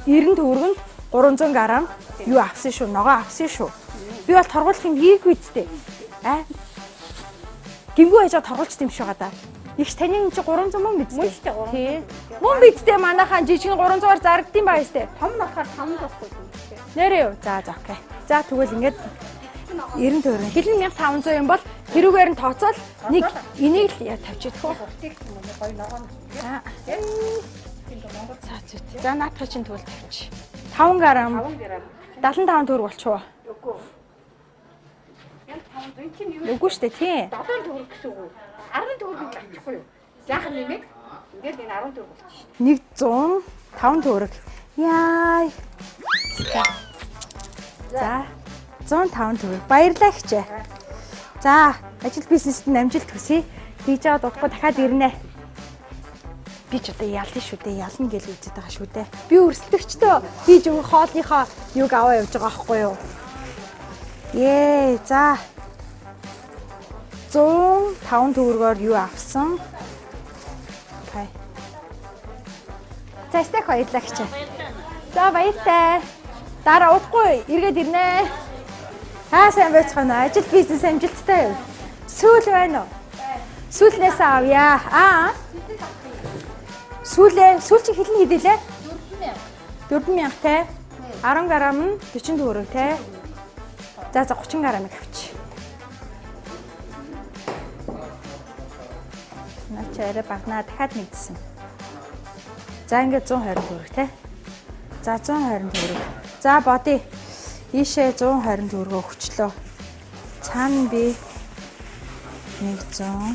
Speaker 2: 90 төгрөгөнд 300 г юу авсан шүү, ногоо авсан шүү. Би бол торгуулах юм хийгүй зү. Гингүү яжаа торгуулж тийм шүү гадаа. Ихс таны чи 300 мөн биз дээ. Тий. Мөн биз дээ манайхан жижиг 300-аар зарагдсан байгаа юм.
Speaker 6: Том болохоор 5 болохгүй юм.
Speaker 2: Нэрээ юу? За окей. За тэгвэл ингээд 90 төгрөг. Хилэн 1500 юм бол тэрүүгээр нь тооцоол нэг энийг л тавьчих хөө.
Speaker 6: Гоё ногоо.
Speaker 2: За зүт. За наадах чинь тэгвэл тавьчих. 5 г 75 төгрөг болчихоо.
Speaker 6: Үгүй. Яг 500 чинь юу?
Speaker 2: Үгүй шүү дээ тий.
Speaker 6: 7 төгрөг гэсэн үг. 10 төгрөг авчихгүй юу? Яах нэмээд ингээд энэ 10 төгрөг болчих шүү.
Speaker 2: 105 төгрөг. Яй. За 105 төгрөг. Баярлалаа хичээ. За ажил бизнест нь амжилт хүсье. Тэгж аваад удахгүй дахиад ирнэ. Би ч одоо ялна шүү дээ. Ялна гэж үзэж байгаа шүү дээ. Би өрсөлдөгчдөө хийж өгөх хоолныхоо юг аваа явж байгаа байхгүй юу? За 105 төгрөгөөр юу авсан? Окей. За стек баярлалаа хичээ. За баяртай. Дараа удахгүй эргээд ирнэ. Сайн байцгаана. Ажил бизнес амжилттай юу? Сүүл байна уу? Сүүлнээс авъя. Сүүл чи хилэн хэдэлээ? 4000 те. 10 г нь 40 төгрөг те. За 30 г авчих. Наач арай багнаа дахиад нэгдсэн. За ингээд 120 төгрөг те. За 120 төгрөг. За бодъё. Ийшээ 120 төгрөгөө өгчлөө. Цаана би 120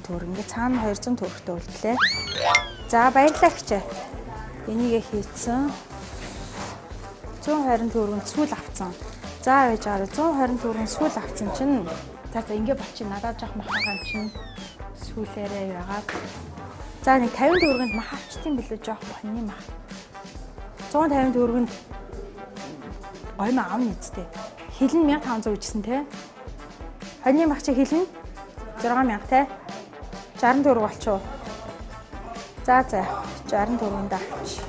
Speaker 2: төгрөг. Ингээд цаана 200 төгрөгтэй үлдлээ. За баярлалаа хичээ. Энийгээ хийцэн. 120 төгрөгийн сүүл авцсан. За байж байгаа 120 төгрөгийн сүүл авцсан чинь за ингээд болчих надад жоох махагаан чинь сүүлээрээ яагаад. За нэг 50 төгрөгөнд мах авчтiin билүү жоох бохны мах. 150 төгрөгөнд гой маа аав нэцтэй. Хилэн 1500 үжсэн те. Хоньны мах чи хилэн 6000 те. 60 төгрөг болчихоо. За 60 төгрөгөнд авч.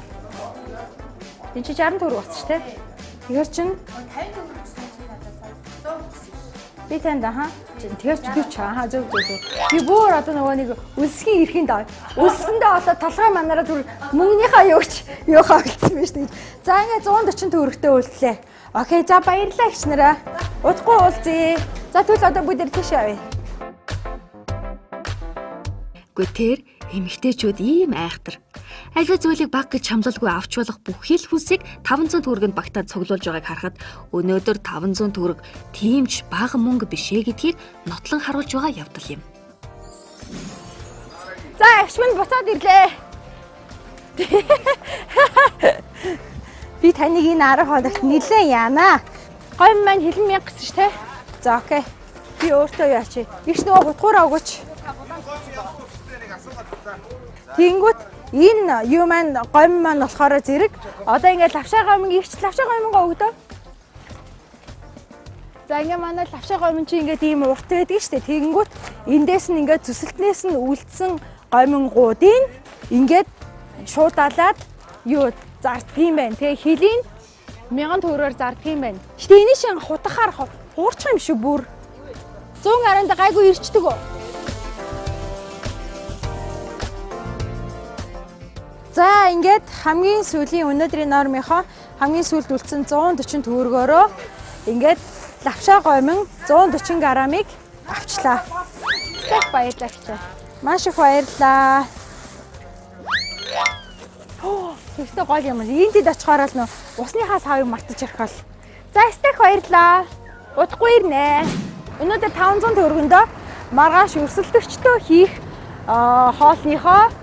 Speaker 2: Энд чи 60 төгрөг болсон ч те. Тэгэр чин 50 төгрөг гэсэн чи надаас 100 гэсэн. Би танд тэгэр чи дүүч зөв. Би бүр одоо нөгөө нэг үлсгийн эрхийн даа. Үлсэндээ болоод толгой манараа зүр мөнгөнийхөө юухаа олцсон байж тээ. За ингээ 140 төгрөгтэй үлдлээ. Окей, за баярлалаа гिच нараа. Удахгүй уулзъя. За тэгвэл одоо бүгд тийш явъя.
Speaker 1: Гүтэр эмэгтэйчүүд ийм айхтар. Аливаа зүйлийг баг гэж хамлалгүй авч болох бүх хил хүнсийг 500 төгрөгөнд багтаад цуглуулж байгааг харахад өнөөдөр 500 төгрөг тиймч бага мөнгө биш ээ гэдгийг нотлон харуулж байгаа явдал юм.
Speaker 2: За агш минь буцаад ирлээ. Би таныг энэ 10 хоногт нилээн яана. Гой маань хилэн 1000 гэсэн ш тэ. За окей. Би өөртөө яач. Игч нөгөө хутгуураа өгөөч. Тэнгүүт энэ юу маань гомь маань болохоор зэрэг одоо ингээд лавшаа гомь игч лавшаа гомьгоо өгдөө. За ингээд манай лавшаа гомь чи ингээд ийм урт байдаг штэ. Тэнгүүт эндээс нь ингээд зүсэлтнээс нь үлдсэн гомингуудын ингээд шуудаалаад юу зарддаг юм байна. Тэгээ хилийн 1000 төгрөгөөр зарддаг юм байна. Гэтэ энэ шин хутахаар хуурчих юм шүү бүр. 100 гаранд гайгүй ирчдэг үү? За ингээд хамгийн сүүлийн өнөөдрийн нормынхоо хамгийн сүүлд үлдсэн 140 төгрөгөөрөө ингээд лавшаа гомин 140 грамыг авчлаа. Стек баярлалаа хичээ. Маш их баярлалаа. Тэгстэй гол юм. Энд очихоор л нөө усныхаа савыг мартаж ирэх бол. За стек баярлалаа. Удахгүй ирнэ. Өнөөдөр 500 төгрөгөндөө маргааш өрсөлдөгчдөө хийх хоолныхоо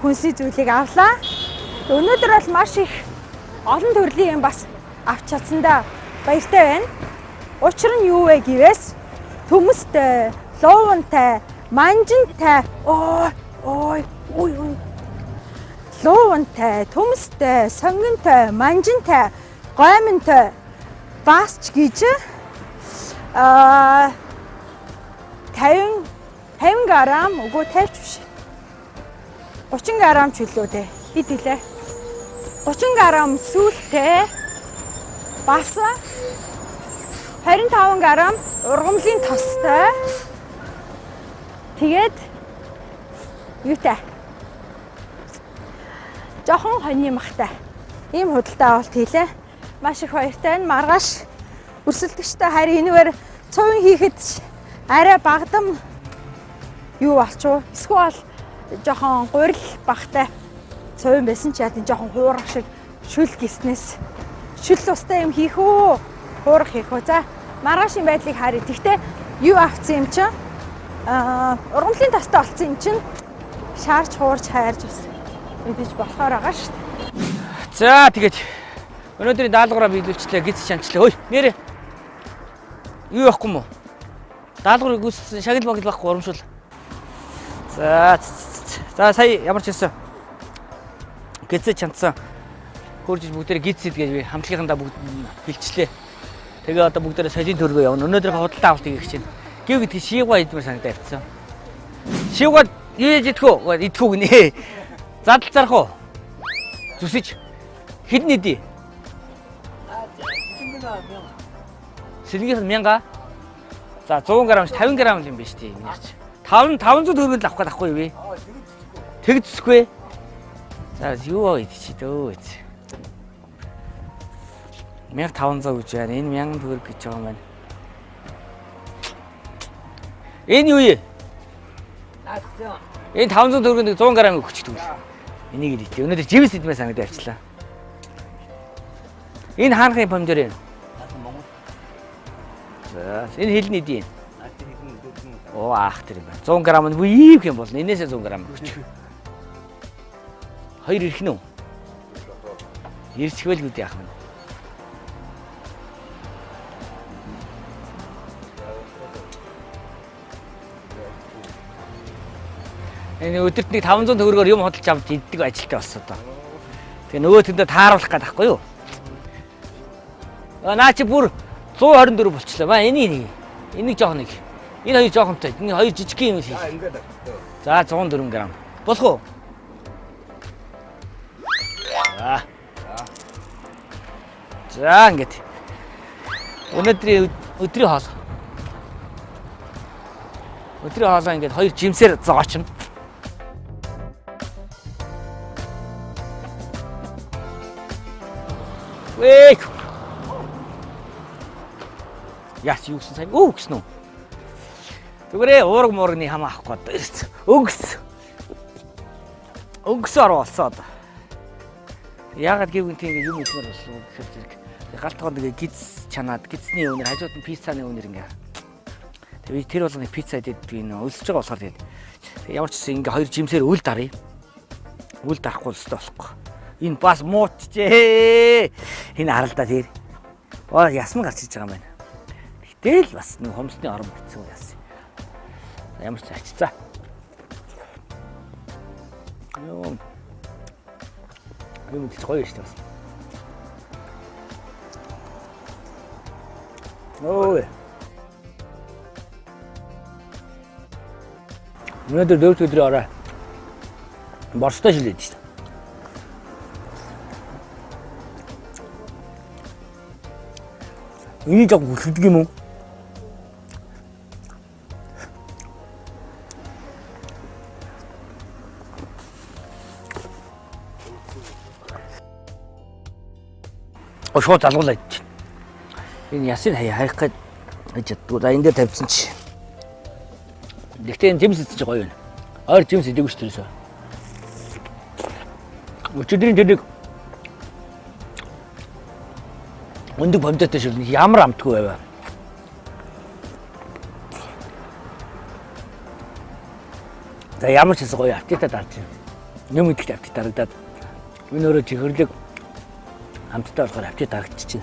Speaker 2: хүнсний зүйлийг авлаа. Өнөөдөр бол маш их олон төрлийн юм бас авч чадсандаа баяртай байна. Учир нь юу вэ гэвээс төмөстэй, луувантай, манжинтай, ой. Луувантай, төмөстэй, сонгонтой, манжинтай, гоминтой бас ч гэж 50 грамм үгүй 50 биш. 30 грамм ч үлээ дээ. Хэд хэлээ? 30 грамм сүүлтэй бас 25 грамм ургамлын тостой. Тэгээд юутай? Жохон хоньны махтай. Ийм худалдаа авалт хийлээ. Маш их баяртай. Маргааш өрсөлдөгчтэй харин энэгээр цувын хийхэд арай багдам юу болчихоо. Эсвэл жохон гурил багтай цувын байсан ч яа тийм жохон хуурах шиг шүл гиснээс шүл устай юм хийх үү? Хуурах хийх үү? За маргаашийн байдлыг харъя. Тэгтээ юу авцсан юм чинь? Ургамлын тастай болсон юм чинь шаарч хуурч хайрж бас мэдээж болохоор байгаа шүү дээ.
Speaker 5: За тэгээд өнөөдрийн даалгавраа биелүүлчлээ, гиз чанчлаа. Хөөе, нэрээ. Юу яахгүй юм уу? Даалгаврыг үс шагнал багт байхгүй урамшуул. За сая ямар ч хэлсэн. Гиз чанцсан. Хөрж бүгдээрээ гиз гэж хамтлагийнхандаа бүгд бэлчлээ. Тэгээ одоо бүгдээрээ соёлын төргөө явна. Өнөөдрийнхөө худалдаа авалт хийх гэж байна. Гів гэдгийг шийгва идмээр санагдаа явцсан. Шийгва яаж идэхүү гинэ. Задал зарах уу? Зүсэж хэдэн идэв? Сэлгийнх нь 1000. За 100 г, 50 г юм биш тийм энэ ч. 500 төгрөг л авах гэдэг ахгүй юу вэ? Тэгдэхгүй. За юу идчих дөө. 1500 гэж байна. Энэ 1000 төгрөг гэж байгаа юм байна. Энэ юу вэ? Энэ 500 төгрөгийг 100 г-ыг өчтдөг. Энийг л идэх. Өнөөдөр живс идмээр санагдаж авчлаа. Энэ хаанхын помидор юм? За энэ хэлний дий. Оо аах тэр юм байна. 100 г нь ийх юм болно. Энээсээ 100 г өччих. Хоёр ирэх нь үү? Ирчихвэл үү яах вэ? Энэ өдөрт нэг 500 төгрөгөөр юм худалдаж авч иддэг ажилтай болсон доо. Тэгээ нөгөө тэндээ тааруулах гээд ахгүй юу? Наа чи бүр 124 болчихлоо. Ба энийг жоох нэг. Энэ хоёр жоохомтой. Энэ хоёр жижиг юм шиг. За 104 г. Болох уу? За ингээд. Өнөөдрийн өдрийн хоол. Өдрийн хоолоо ингээд хоёр жимсээр зоочно. Эй. Яс юу гэсэн сайн? Өгсөн үү? Тэгвэрээ уураг муургны хамаа авахгүй одоо ирсэн. Өгсөөр болсон одоо. Яагаад гэвэл тийм юм ихмэр болсон гэхээр зэрэг галтгоо нэг гиз чанаад гизний өнөр хажууд нь пиццаны өнөр ингээ. Тэгээ тэр болгоны пицца идэх энэ өлсөж байгаа болохоор тэгээд ямар ч гэсэн ингээ хоёр жимсээр үл даръя. Үл дарахгүй өстой болохгүй. Энэ бас муутчээ. Энэ харалдаа тэр. Оо ясман гарч иж байгаа юм байна. Гэтэл бас нэг хомсны орон бүтсэн яасан. Ямар ч ачцаа. Юу. Юм их гоё шүү дээ. Ой. Өнөөдөр 4 өдөр орой. Борстой шилээд шүү дээ. Энийг яг хүсдэг юм уу? Шууд залгуулаад. Энэ ясыг хаях гээд гэж яддаг. За энэ дээр тавьсан чи. Гэхдээ энэ жимс идэж гоё байна. Ойр жимс идэггүй шүү дээ. Өчигдрийн тэрийг өндөг помидортой шил ямар амтгүй байваа. За ямар ч хэсэг гоё аппетитад дарж байна. Юм идэх аппетит дарагдаад. Энэ өөрөө чихэрлэг амттай болохоор аппетит дарагдчихэв.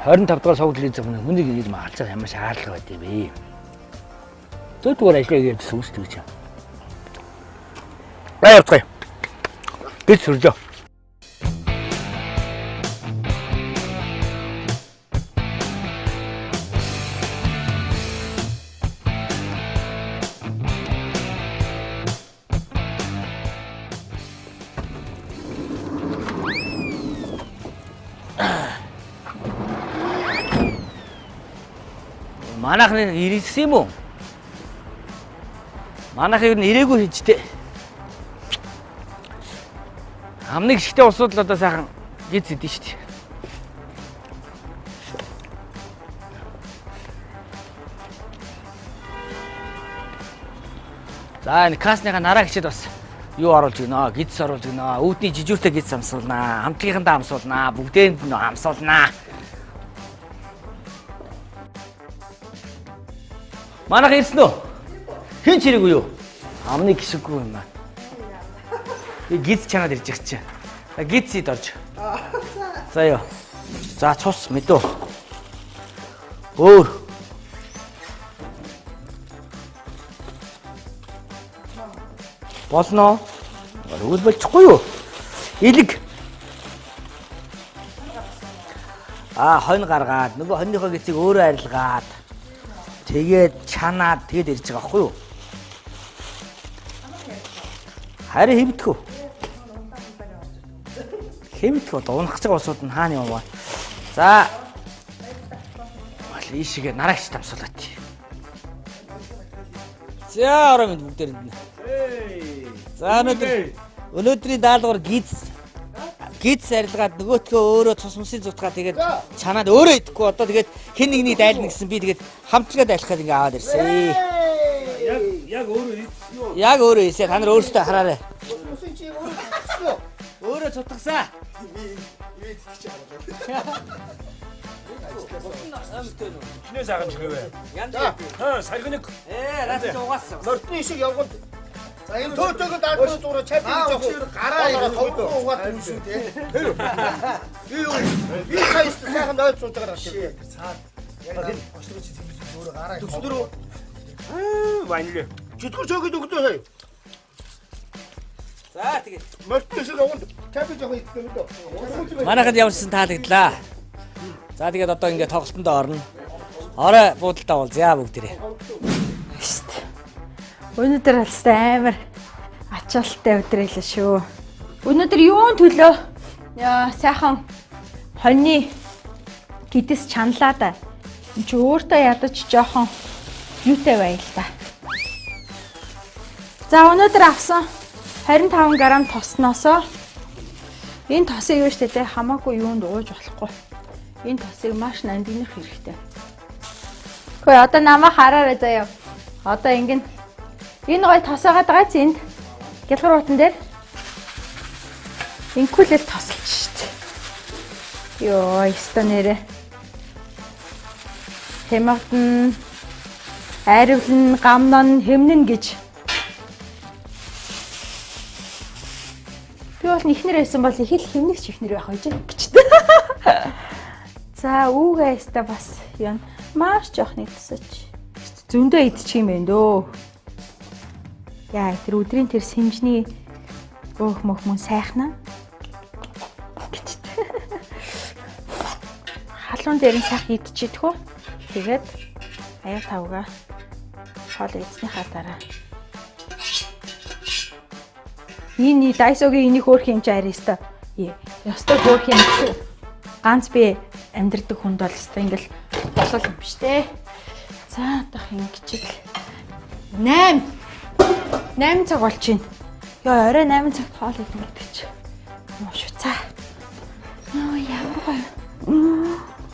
Speaker 5: $25 согдлын зөвхөн хүнийг ийм алцах ямар шаардлага байд юм бэ? Зөвхөн ажлаа хийж сүнстэй гэж. Баярлалаа. Бид сүрлөө. Манайхны ирсэн юм уу? Манайх юу нэрээгүй хийж тээ. Амныг шигтэй усууд л одоо сайхан гиз идэв шүү дээ. За энэ касныхаа нараа гिचэд бас юу оруулж гинэ? Гиз оруулж гинэ. Үүдний жижүүртэй гиз амсуулнаа. Хамтлагийнхандаа амсуулнаа. Бүгдээнд нь амсуулнаа. Манайх ирсэн үү? Хэн ч ирээгүй юу? Амны гişггүй юм аа. Би гиз чанаад ирж байгаа чи. Гизид орж. За ёо. За цус мэдөө. Өөр. Болно. Үл болчихгүй юу? Илэг. Хонь гаргаад нөгөө хоньныхоо гизийг өөрөө арилгаад тэгээд чанаад тэгээд ирж байгаа байхгүй юу? Харин хэмтгэв. Хэмтгэв унах гэж байгаа усууд нь хаана юм бэ? За. Мал ийшээ нараагч тамсуулаач. За ороо минь бүгдээр нь. За өнөөдрийн даалгавар гиз арилгаад нөгөөтгөө өөрөө цус мөсийн зутгаа тэгээд чанаад өөрөө идэхгүй одоо тэгээд хэн нэгний дайлна гэсэн би тэгээд хамтлагаа дайлахад ингээ аваад ирсэн. Яг өөрөө ийсээ та нар өөрсдөө хараарай. Цус мөсийн чи өөрөө цутгасан уу? Өөрөө цутгасан.
Speaker 7: Чинээ саахан чигэвэ.
Speaker 5: Янз.
Speaker 7: Саргиныг.
Speaker 5: Радж угаасан.
Speaker 7: Нортны шиг явганд.
Speaker 4: За энэ төөгөө даадгүй зураа чад хийж явах. Гараа товхоо угаад юм шүү те. Би хайст сайхан дайд сууж байгаа шүү. Цаа. Яг очлог чи зэмс өөрөө гараа.
Speaker 7: Төсдөр үү? Ваниле.
Speaker 4: Чидгүр чөөгд өгдөө.
Speaker 5: За тэгээд
Speaker 4: Нортны шиг явганд чад хийж явах юм дөө.
Speaker 5: манайхад явсан таалагдлаа. За тэгээд одоо ингээ тоглолтонд орно. Орой буудалтаа уулзъя бүгдээрээ.
Speaker 2: Штт. Өнөөдөр алстай амар ачаалттай өдөр байлаа шүү. Өнөөдөр юун төлөө сайхан хоньны гидэс чаналаа да. Энд чи өөртөө ядаж жоохон юутай байл та. За өнөөдөр авсан 25 г тосноосоо энэ тосыг юу штэ те хамаагүй юунд ууж болохгүй. Энэ тосыг маш нандинах хэрэгтэй. Гэхдээ одоо намайг хараарай заяа. Одоо ингэн энэ гой тосоогоод байгаа чи энд гялгар утан дээр инкулэл тосолч штт. Йоо, өстө нэрэ. Хэмэгдэн айрвлан гамнон хэмнэн гэж. Би бол ихнэр байсан бол их л хэмнэгч ихнэр байх гэж гэжтэй. За үүгээ өстө бас юм маш жоохныг тусаач. Зөндөө идчих юм байна дөө. Яа, тэр өдрийн тэр сэмжний өөх мөх мөн сайхнаа. Халуун дээр нь сайх идчихэдэг хөө. Тэгээд аяа тавга хоол эзнийхаа дараа. Энэ дайсогийн энийг хөөх юм чи арьяста. Ёстой хөөх юм чи. Ганц би амьдрдаг хүнд бол ёстой ингээл болол юм биш те. За дах ингэчил 8 цаг болж байна. Яа, орой 8 цагт хоол идэх гэдэг чи. Муу шуцаа. Ямар гоё.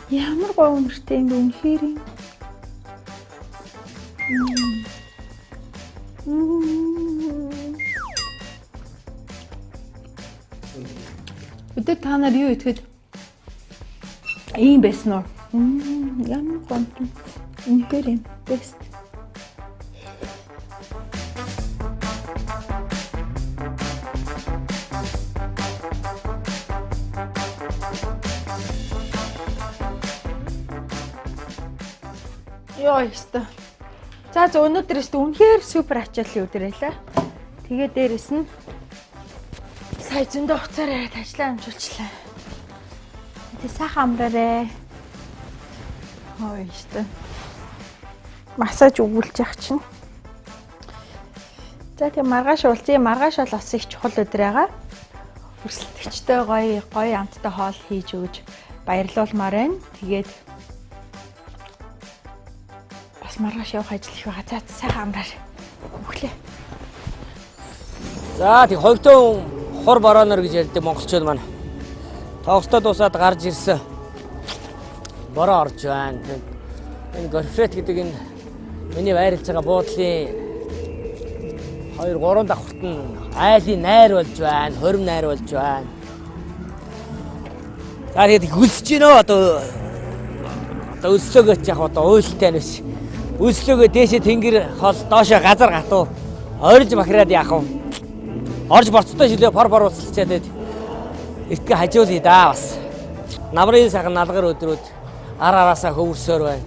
Speaker 2: Ямар гоё өнөртэй юм бэ үнэхээр юм. Өдөр та нар юу идэхэд ийм байсан уу? Ямар гоё. Үнэхээр юм. Бэст. Йоо ёстой. За өнөөдөр өстө үнэхээр супер ачааллын өдөр байлаа. Тэгээ дээрэс нь сая зөндөө хуцаараа ажиллаа амжуулчлаа. Тэ сайхан амраарэ. Хоо ёстой. Массаж өгүүлж явах чинь. За тэгээ маргааш уулзъя. Маргааш бол бас их чухал өдөр байгаа. Өрсөлдөгчтэй гоё амттай хоол хийж өгж баярлуулмаар байна. Тэгээд бас маргааш явах ажил их байгаа. За сайхан амраар. Өглөө.
Speaker 3: За тий ховтон хор борооноор гэж ярьдаг монголчууд маань. Тоглолтоо дуусаад гарч ирсэн. Бороо орж байна. Энэ горфет гэдэг энэ миний байрлаж байгаа буудлын 2-3 давхарт нь айлын найр болж байна, хорим найр болж байна. За тэгээд хөлсөж гинөө одоо өслөөгөөч яг одоо уйлтай нэш. Өслөөгөө дээшээ тэнгэр хол доошоо газар гатуу. Орж бахраад яах вэ? Орж борцтой шилээ пор уусалчаад байд. Иртгэ хажуулъя да бас. Намрын сайхан налгар өдрүүд араасаа хөвөрсөөр байна.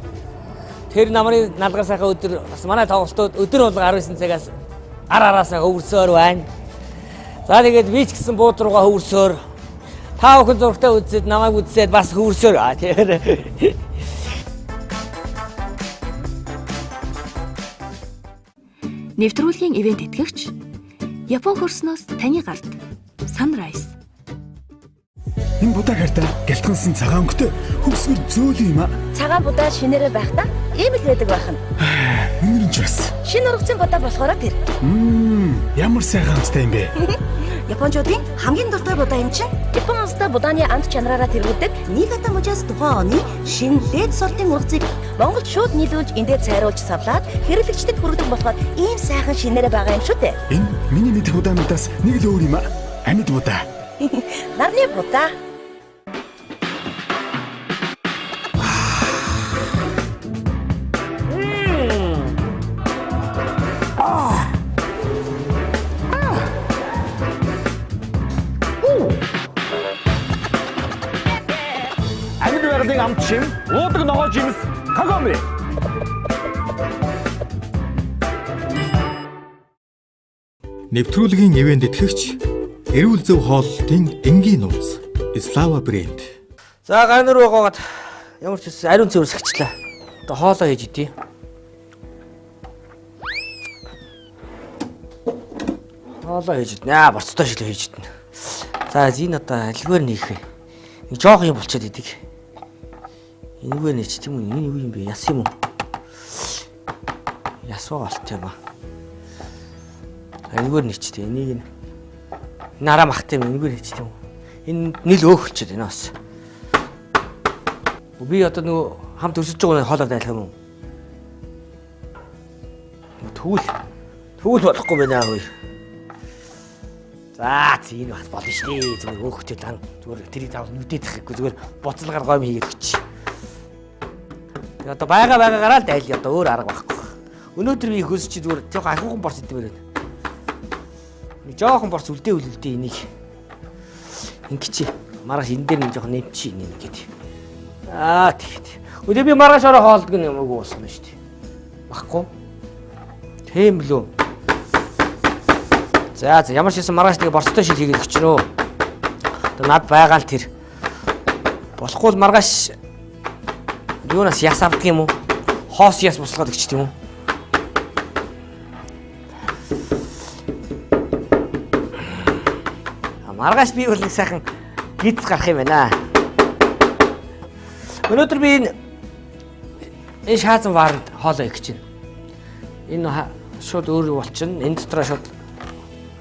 Speaker 3: Тэр намрын налгар сайхан өдөр бас манай тоглолтууд өдөр болго 19 цагаас араасаа хөвөрсөөр байна. За тэгээд би ч гэсэн бууд руугаа хөвөрсөөр. Та бүхэн зургтаа үзээд намайг үзээд бас хөвөрсөөр. Тэгэхээр
Speaker 1: Нэвтрүүлгийн ивент тэтгэгч Япон хөрснөөс таны гарт Sunrise.
Speaker 8: Энэ будаа харта гэлтгансан цагаан өнгөтэй хөвсгөр зөөлөн юм а.
Speaker 9: Цагаан будаа шинээрээ байх та ийм л байдаг байх нь.
Speaker 8: Үнэр нь ч бас.
Speaker 9: Шинэ ургацын будаа болохоор тэр.
Speaker 8: Ямар сайхан амттай юм бэ?
Speaker 9: Япончуудын хамгийн дуртай будаа юм чинь. Япон улстай будааны амт чанараараа тэргүүлдэг Нигата мужаас тухайн оны шинэ дээд сортын ургацыг Монголд шууд нийлүүлж эндээ цайруулж савлаад хэрэглэгчдэд хүргэх болохоор ийм сайхан шинээрээ байгаа юм шүү дээ.
Speaker 8: Энэ миний мэдэх будаануудаас нэг л өөр юм а. Амьд будаа.
Speaker 9: Нарны будаа.
Speaker 7: Амьд байгалийн амт шим, уудаг ногоо жимс, кагоми.
Speaker 8: Нэвтрүүлгийн ивент тэтгэгч эрүүл зөв хооллолтын энгийн нууц Slava брэнд.
Speaker 3: за ганар байгаагаад ямар ч үс ариун цэвэр сагчлаа. Одоо хоолоо хийж идье. Хоолоо хийж иднэ. Борцтой шилээ хийж иднэ. За энэ одоо альгээр нээх вэ? Нэг жоох юм болчиход идэг. Энэгээр нээч тийм үү? Энэ юу юм бэ? Яс юм уу? Яс болт юм аа. Энэгээр нээч тийм. Энийг нараа махтай юм. Энэгээр нээч тийм үү? Энэ нийл өөхөлчөд энэ бас. Би одоо нөгөө хамт өрсөж байгаа хоолоо дайлах юм уу? Тэгвэл болохгүй байна аа. За энэ бас болно шүү дээ. Зүгээр өөхөлчөд ан зүгээр тэрийг заавал нүдээд ихгүй зүгээр буцалгаар гойм хийгээд өгч. Тэгээ одоо байгаагаараа л дайли одоо өөр арга байхгүй. Өнөөдөр би хөсч зүгээр жоохон ахиухан борц идэмээр байна. Нэг жоохон борц үлдээ энийг. Ингэчи. Маргааш энэ дээр нэг жоохон нэмчи нэг гэдэг. Тэгэхэд. Өдөө би маргааш ороо хоолдог юм уу болсон шүү дээ. Баггүй. Тийм лөө. За ямар ч юм маргааш нэг борцтой шил хийгээд өгчнөө. Одоо над байгаа л тэр. Болохгүй л маргааш юунаас яс авдаг юм уу? Хоос яс буслаад өгч тийм үү? Маргааш би бол нэг сайхан гиз гарах юм байна. Өнөөдөр би энэ шаазан вард хоолоо их чинь. Энэ шууд өөр болчихно. Энэ дотроо шууд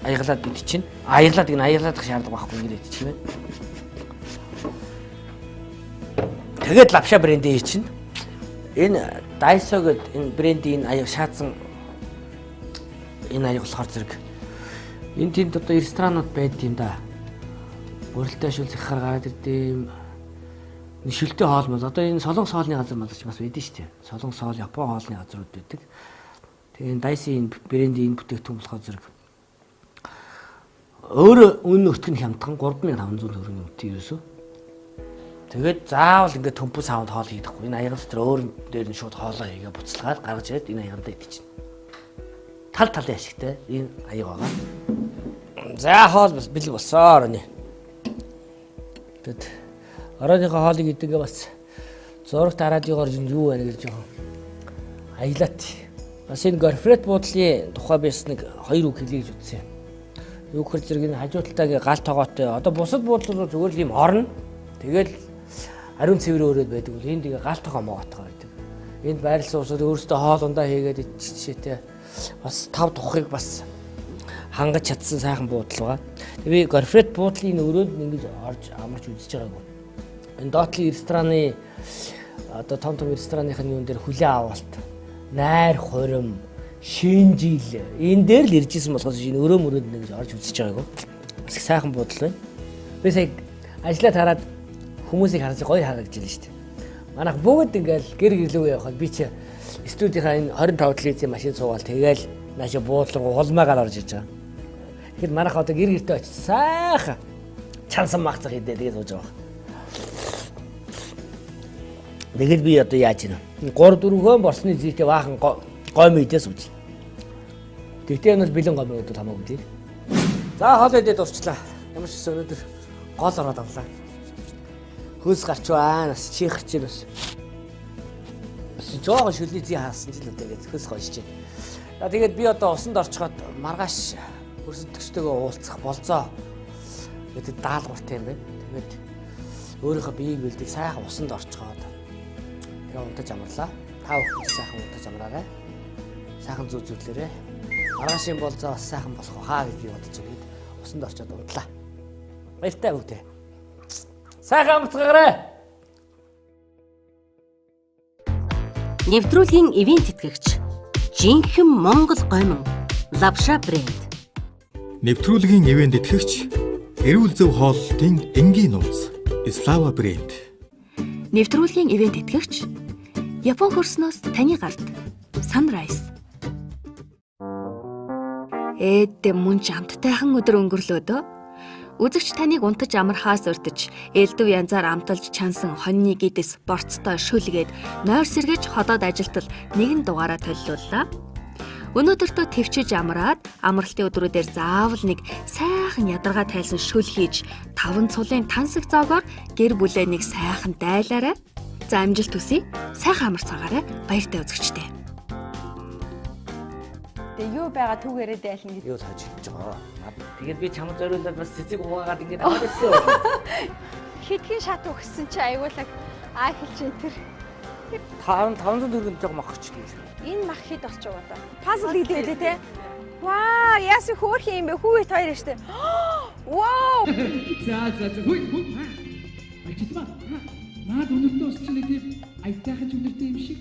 Speaker 3: аяглаад идчихнэ. Аяглаад шаардлага байхгүй ингээд идчих юм байна. Тэгээд лавша брэндээ хийчихнэ. Энэ Daiso гэдэг энэ брендийн аяг шаазан энэ аяг болохоор зэрэг энэ тэнд одоо ресторанууд байд юм да. Уралтай шил захаар гараад ирдэм. Нэг шилтэй хоол мал одоо энэ солонгос хоолны газар малч бас байдэн шүү дээ. Солонгос хоол, Япон хоолны газрууд байдаг. Тэгээ энэ Daiso энэ брендийн энэ бүтээгдэхүүн болохоор зэрэг өөр үнэ өтгөн хямдхан 3500 төгрөгийн үнэтэй ерөөсөө. Тэгээд заавал ингээд төмпөс саунд хоол хийдэггүй. Энэ аягаар дотор өөр дээр нь шууд хоолоо хийгээ буцалгаад гаргаж ирээд энэ аягандаа идчихнэ. Тал талын ашигтай энэ аяг байгаа. За хоол бас бэлэг болсоо орооны. Тэгэд орооныхоо хоолыг идэгээ бас зурагт араадыгоор юу байна гэж жоохон аялаад. Бас энэ горфрет буудлын тухай биш нэг 2 үг хэлье гэж үзсэн. Юу гэхээр зэрэг энэ хажууталтайг гал тоогоотой. Одоо бусад буудлууд зүгээр л юм орно. Тэгэл ариун цэвэр өрөөд байдаг бол энэ тэгээ гал тогоо моогоотойгоо байдаг. Энд байрлсан усууд өөрсдөө хоолундаа хийгээд иччихээ. Бас 5 тухыг бас хангаж чадсан сайхан буудал байгаа. Би Горфрет буудлын өрөөнд ингэж орж амарч үзэж байгаагүй. Энэ доотлын рестораны одоо том ресторанныхын юун дээр хүлээ авалт, найр хурим, шинжил энэ дээр л иржсэн болохоос энэ өрөө мөрөнд ингэж орж үзэж байгаагүй. Бас их сайхан буудал байна. Би сая ажлаа тараад хүмүүсийг харж гоё харагдаж байна шүү дээ. Манайх бүгд ингээл гэр гэлөө явахад би чи студийнхаа энэ 25 лицийн машин суугаал тэгээл нааша буудлын хулмаагаар орж иж байгаа. Тэгэхээр манайх одоо гэр гэртээ очиж сайхан чансан магцах идэ тэгээд сууж байгаа. Тэгэл би одоо яаж гинэ? 3 4 хөн борсны зүйтэй баахан гой мэдээ сууж. Тэгтээ энэ бол бэлэн гой мэдээ хамаагүй тий. За хоол идээд урчлаа. Ямар ч гэсэн өнөөдөр гол ороод авлаа. Хөөс гарч байна. Бас чихэрч байна бас. Бас жоохон шүлний зүй хаасан ч л үдээгээд хөөс гойж чинь. За тэгээд би одоо усанд орчход маргааш өрсөлдөгчтэйгээ уулзах болцоо. Тэгээд даалгавартай юм байна. Тэгээд өөрийнхөө биеийг бэлдээ сайхан усанд орчхоод тэгээ унтаж амарлаа. Та бүхэн сайхан унтаж амраарай. Сайхан зүүзүүлээрэй. Маргаашийн болцоо бас сайхан болох хаа гэж би бодож байгаа. Усанд орчоод унтлаа. Баяртай бүгдээ. Сайхан амтгаарай.
Speaker 9: Нэвтрүүлгийн ивент тэтгэгч жинхэнэ Монгол гомин Лавша брэнд.
Speaker 8: Нэвтрүүлгийн ивент итгэгч эрүүл зөв хооллолтын энгийн нууц Слава брэнд.
Speaker 1: Нэвтрүүлгийн ивент тэтгэгч Япон хөрснөөс таны гарт Sunrise. Эд мөн ч амттайхан өдөр өнгөрлөөдөө. Үзэгч таныг унтаж амархаас урьдж, элдв янзаар амталж чансан хоньны гидс борцтой шүлгээд нойр сэргэж ходоод ажилтал нэгэн дугаараа төлөвлөлөө. Өнөөдөртөө төвчж амраад амралтын өдрүүдээр заавал нэг сайхан ядаргаа тайлсан шүл хийж 5 цулын тансаг зоогоор гэр бүлээ нэг сайхан дайлаарай. За амжилт хүсье. Сайхан амарцгаарай. Баяртай үзэгчтэй.
Speaker 2: Тэгээ юу байгаа түүгээрээ дайлна гэж.
Speaker 3: Юу тааж хийж байгаа. Тэгээд би чамд зориулаад бас цэцэг угаагаад ингэж аваад ирсэн.
Speaker 2: Хитгэн шат өгсөн чи аюулаг хэлж энэ тэр
Speaker 3: 500 төгрөг жоо махч гээ.
Speaker 2: энэ мах хэд болчих уу одоо? Пазл хийдээ лээ те. Ваа, яасан хөөх юм бэ? Хүүхэд хоёр штэ. Вау!
Speaker 10: За хүй. Ачитма. Наад өнөртөө усч нэг айтайхан өнөртөө юм шиг.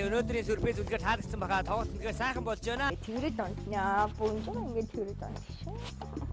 Speaker 3: Өнөөдрийн сүрприз үлгэр таалагдсан баха. Тоглолт ингээ сайхан болж байна.
Speaker 2: Тэрэг донтнаа. Бүүн жоо ингэ тэрэг донт шээ.